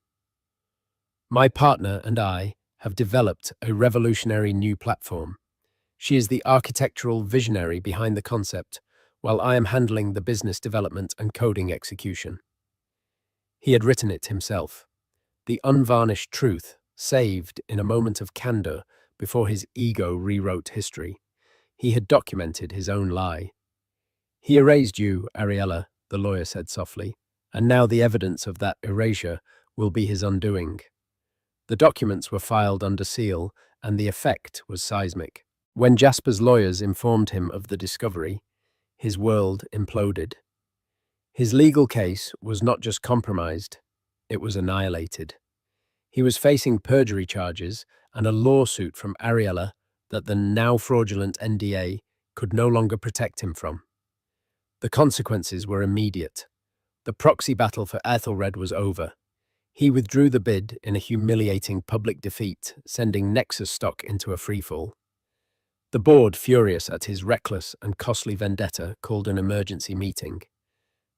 'My partner and I have developed a revolutionary new platform. She is the architectural visionary behind the concept, while I am handling the business development and coding execution.'" He had written it himself. The unvarnished truth, saved in a moment of candor before his ego rewrote history. He had documented his own lie. "He erased you, Ariella," the lawyer said softly, "and now the evidence of that erasure will be his undoing." The documents were filed under seal, and the effect was seismic. When Jasper's lawyers informed him of the discovery, his world imploded. His legal case was not just compromised, it was annihilated. He was facing perjury charges and a lawsuit from Ariella that the now fraudulent NDA could no longer protect him from. The consequences were immediate. The proxy battle for Ethelred was over. He withdrew the bid in a humiliating public defeat, sending Nexus stock into a freefall. The board, furious at his reckless and costly vendetta, called an emergency meeting.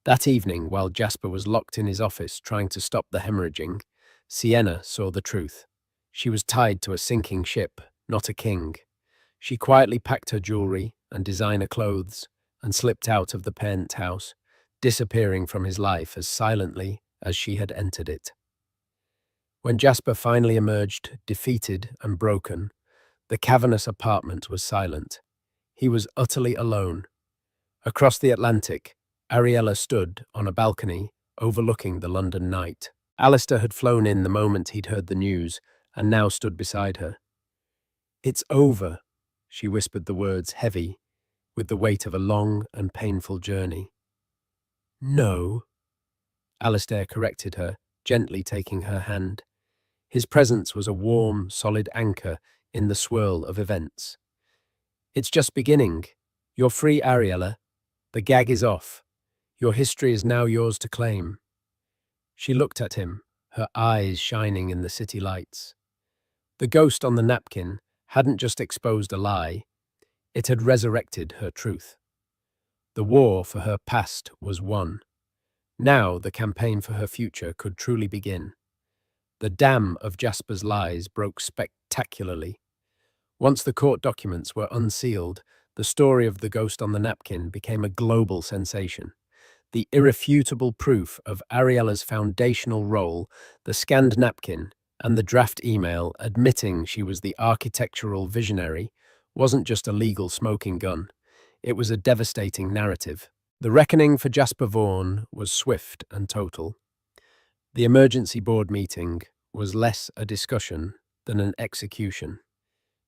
That evening, while Jasper was locked in his office trying to stop the hemorrhaging, Sienna saw the truth. She was tied to a sinking ship, not a king. She quietly packed her jewelry and designer clothes and slipped out of the penthouse, disappearing from his life as silently as she had entered it. When Jasper finally emerged, defeated and broken, the cavernous apartment was silent. He was utterly alone. Across the Atlantic, Ariella stood on a balcony overlooking the London night. Alistair had flown in the moment he'd heard the news and now stood beside her. "It's over," she whispered, the words heavy with the weight of a long and painful journey. "No," Alistair corrected her, gently taking her hand. His presence was a warm, solid anchor in the swirl of events. "It's just beginning. You're free, Ariella. The gag is off. Your history is now yours to claim." She looked at him, her eyes shining in the city lights. The ghost on the napkin hadn't just exposed a lie, it had resurrected her truth. The war for her past was won. Now the campaign for her future could truly begin. The dam of Jasper's lies broke spectacularly. Once the court documents were unsealed, the story of the ghost on the napkin became a global sensation. The irrefutable proof of Ariella's foundational role, the scanned napkin, and the draft email admitting she was the architectural visionary, wasn't just a legal smoking gun. It was a devastating narrative. The reckoning for Jasper Vaughan was swift and total. The emergency board meeting was less a discussion than an execution.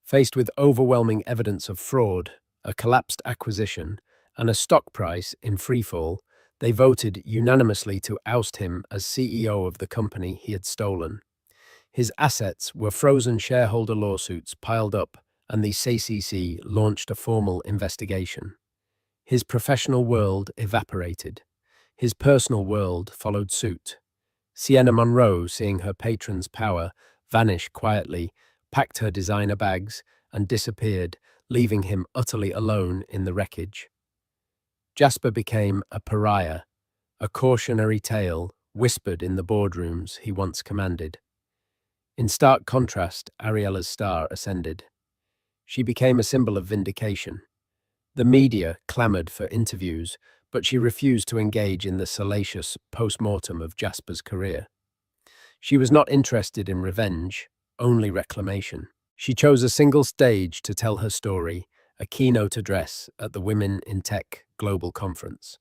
Faced with overwhelming evidence of fraud, a collapsed acquisition, and a stock price in freefall, they voted unanimously to oust him as CEO of the company he had stolen. His assets were frozen shareholder lawsuits piled up, and the CCC launched a formal investigation. His professional world evaporated. His personal world followed suit. Sienna Monroe, seeing her patron's power vanish quietly, packed her designer bags and disappeared, leaving him utterly alone in the wreckage. Jasper became a pariah, a cautionary tale whispered in the boardrooms he once commanded. In stark contrast, Ariella's star ascended. She became a symbol of vindication. The media clamored for interviews, but she refused to engage in the salacious post-mortem of Jasper's career. She was not interested in revenge, only reclamation. She chose a single stage to tell her story, a keynote address at the Women in Tech Global Conference.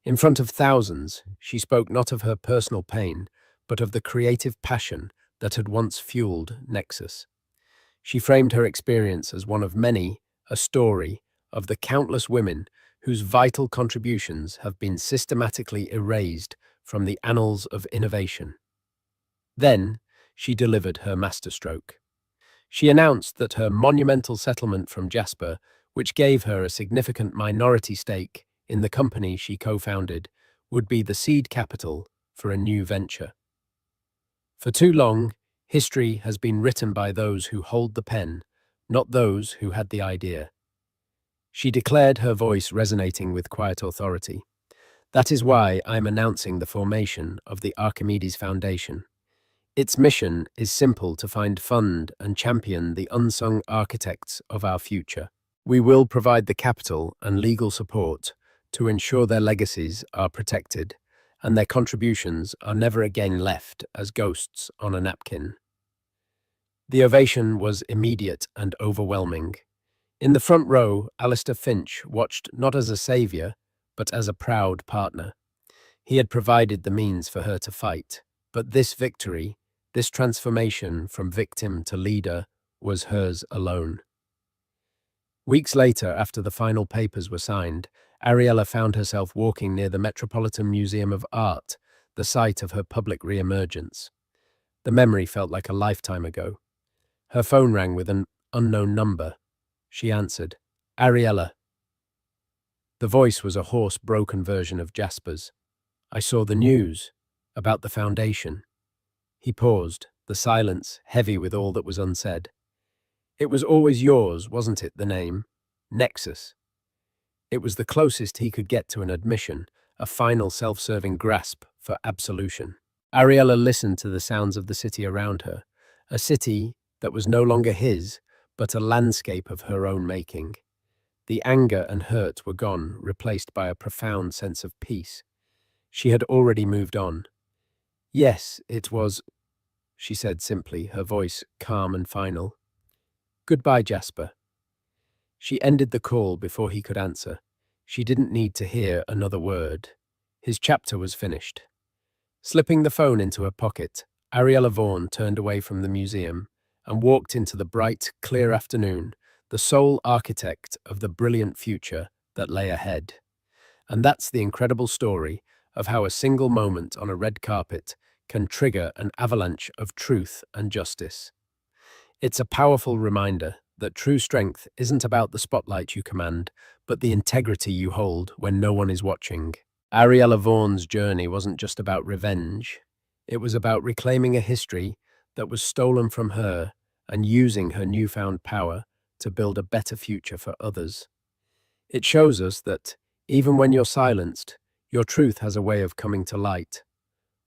In front of thousands, she spoke not of her personal pain, but of the creative passion that had once fueled Nexus. She framed her experience as one of many, a story of the countless women whose vital contributions have been systematically erased from the annals of innovation. Then, she delivered her masterstroke. She announced that her monumental settlement from Jasper, which gave her a significant minority stake in the company she co-founded, would be the seed capital for a new venture. For too long, history has been written by those who hold the pen, not those who had the idea. She declared, her voice resonating with quiet authority. That is why I'm announcing the formation of the Archimedes Foundation. Its mission is simple: to find, fund, and champion the unsung architects of our future. We will provide the capital and legal support to ensure their legacies are protected and their contributions are never again left as ghosts on a napkin. The ovation was immediate and overwhelming. In the front row, Alistair Finch watched not as a savior, but as a proud partner. He had provided the means for her to fight, but this victory, this transformation from victim to leader, was hers alone. Weeks later, after the final papers were signed, Ariella found herself walking near the Metropolitan Museum of Art, the site of her public re-emergence. The memory felt like a lifetime ago. Her phone rang with an unknown number. She answered. Ariella. The voice was a hoarse, broken version of Jasper's. I saw the news about the foundation. He paused, the silence heavy with all that was unsaid. It was always yours, wasn't it, the name? Nexus. It was the closest he could get to an admission, a final self-serving grasp for absolution. Ariella listened to the sounds of the city around her, a city that was no longer his, but a landscape of her own making. The anger and hurt were gone, replaced by a profound sense of peace. She had already moved on. Yes, it was, she said simply, her voice calm and final. Goodbye, Jasper. She ended the call before he could answer. She didn't need to hear another word. His chapter was finished. Slipping the phone into her pocket, Ariella Vaughan turned away from the museum and walked into the bright, clear afternoon, the sole architect of the brilliant future that lay ahead. And that's the incredible story of how a single moment on a red carpet can trigger an avalanche of truth and justice. It's a powerful reminder that true strength isn't about the spotlight you command, but the integrity you hold when no one is watching. Ariella Vaughan's journey wasn't just about revenge. It was about reclaiming a history that was stolen from her and using her newfound power to build a better future for others. It shows us that, even when you're silenced, your truth has a way of coming to light.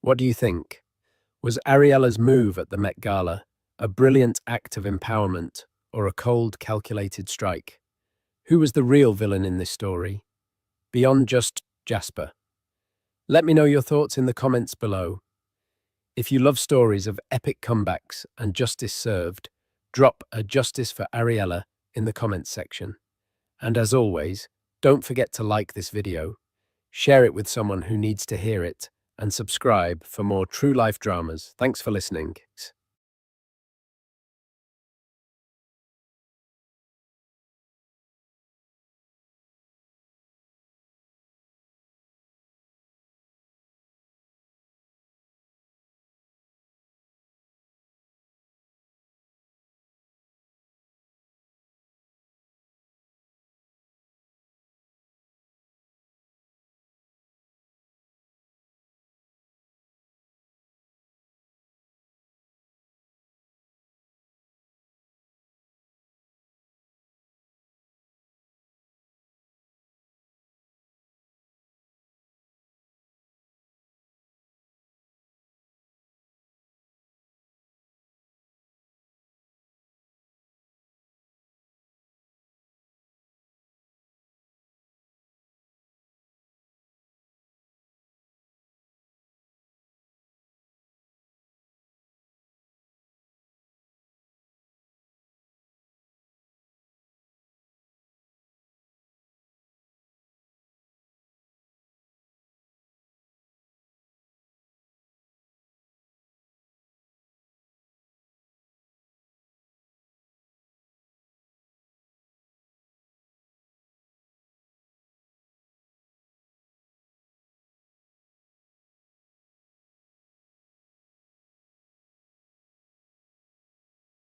What do you think? Was Ariella's move at the Met Gala a brilliant act of empowerment or a cold, calculated strike? Who was the real villain in this story? Beyond just Jasper. Let me know your thoughts in the comments below. If you love stories of epic comebacks and justice served, drop a justice for Ariella in the comments section. And as always, don't forget to like this video, share it with someone who needs to hear it, and subscribe for more true life dramas. Thanks for listening.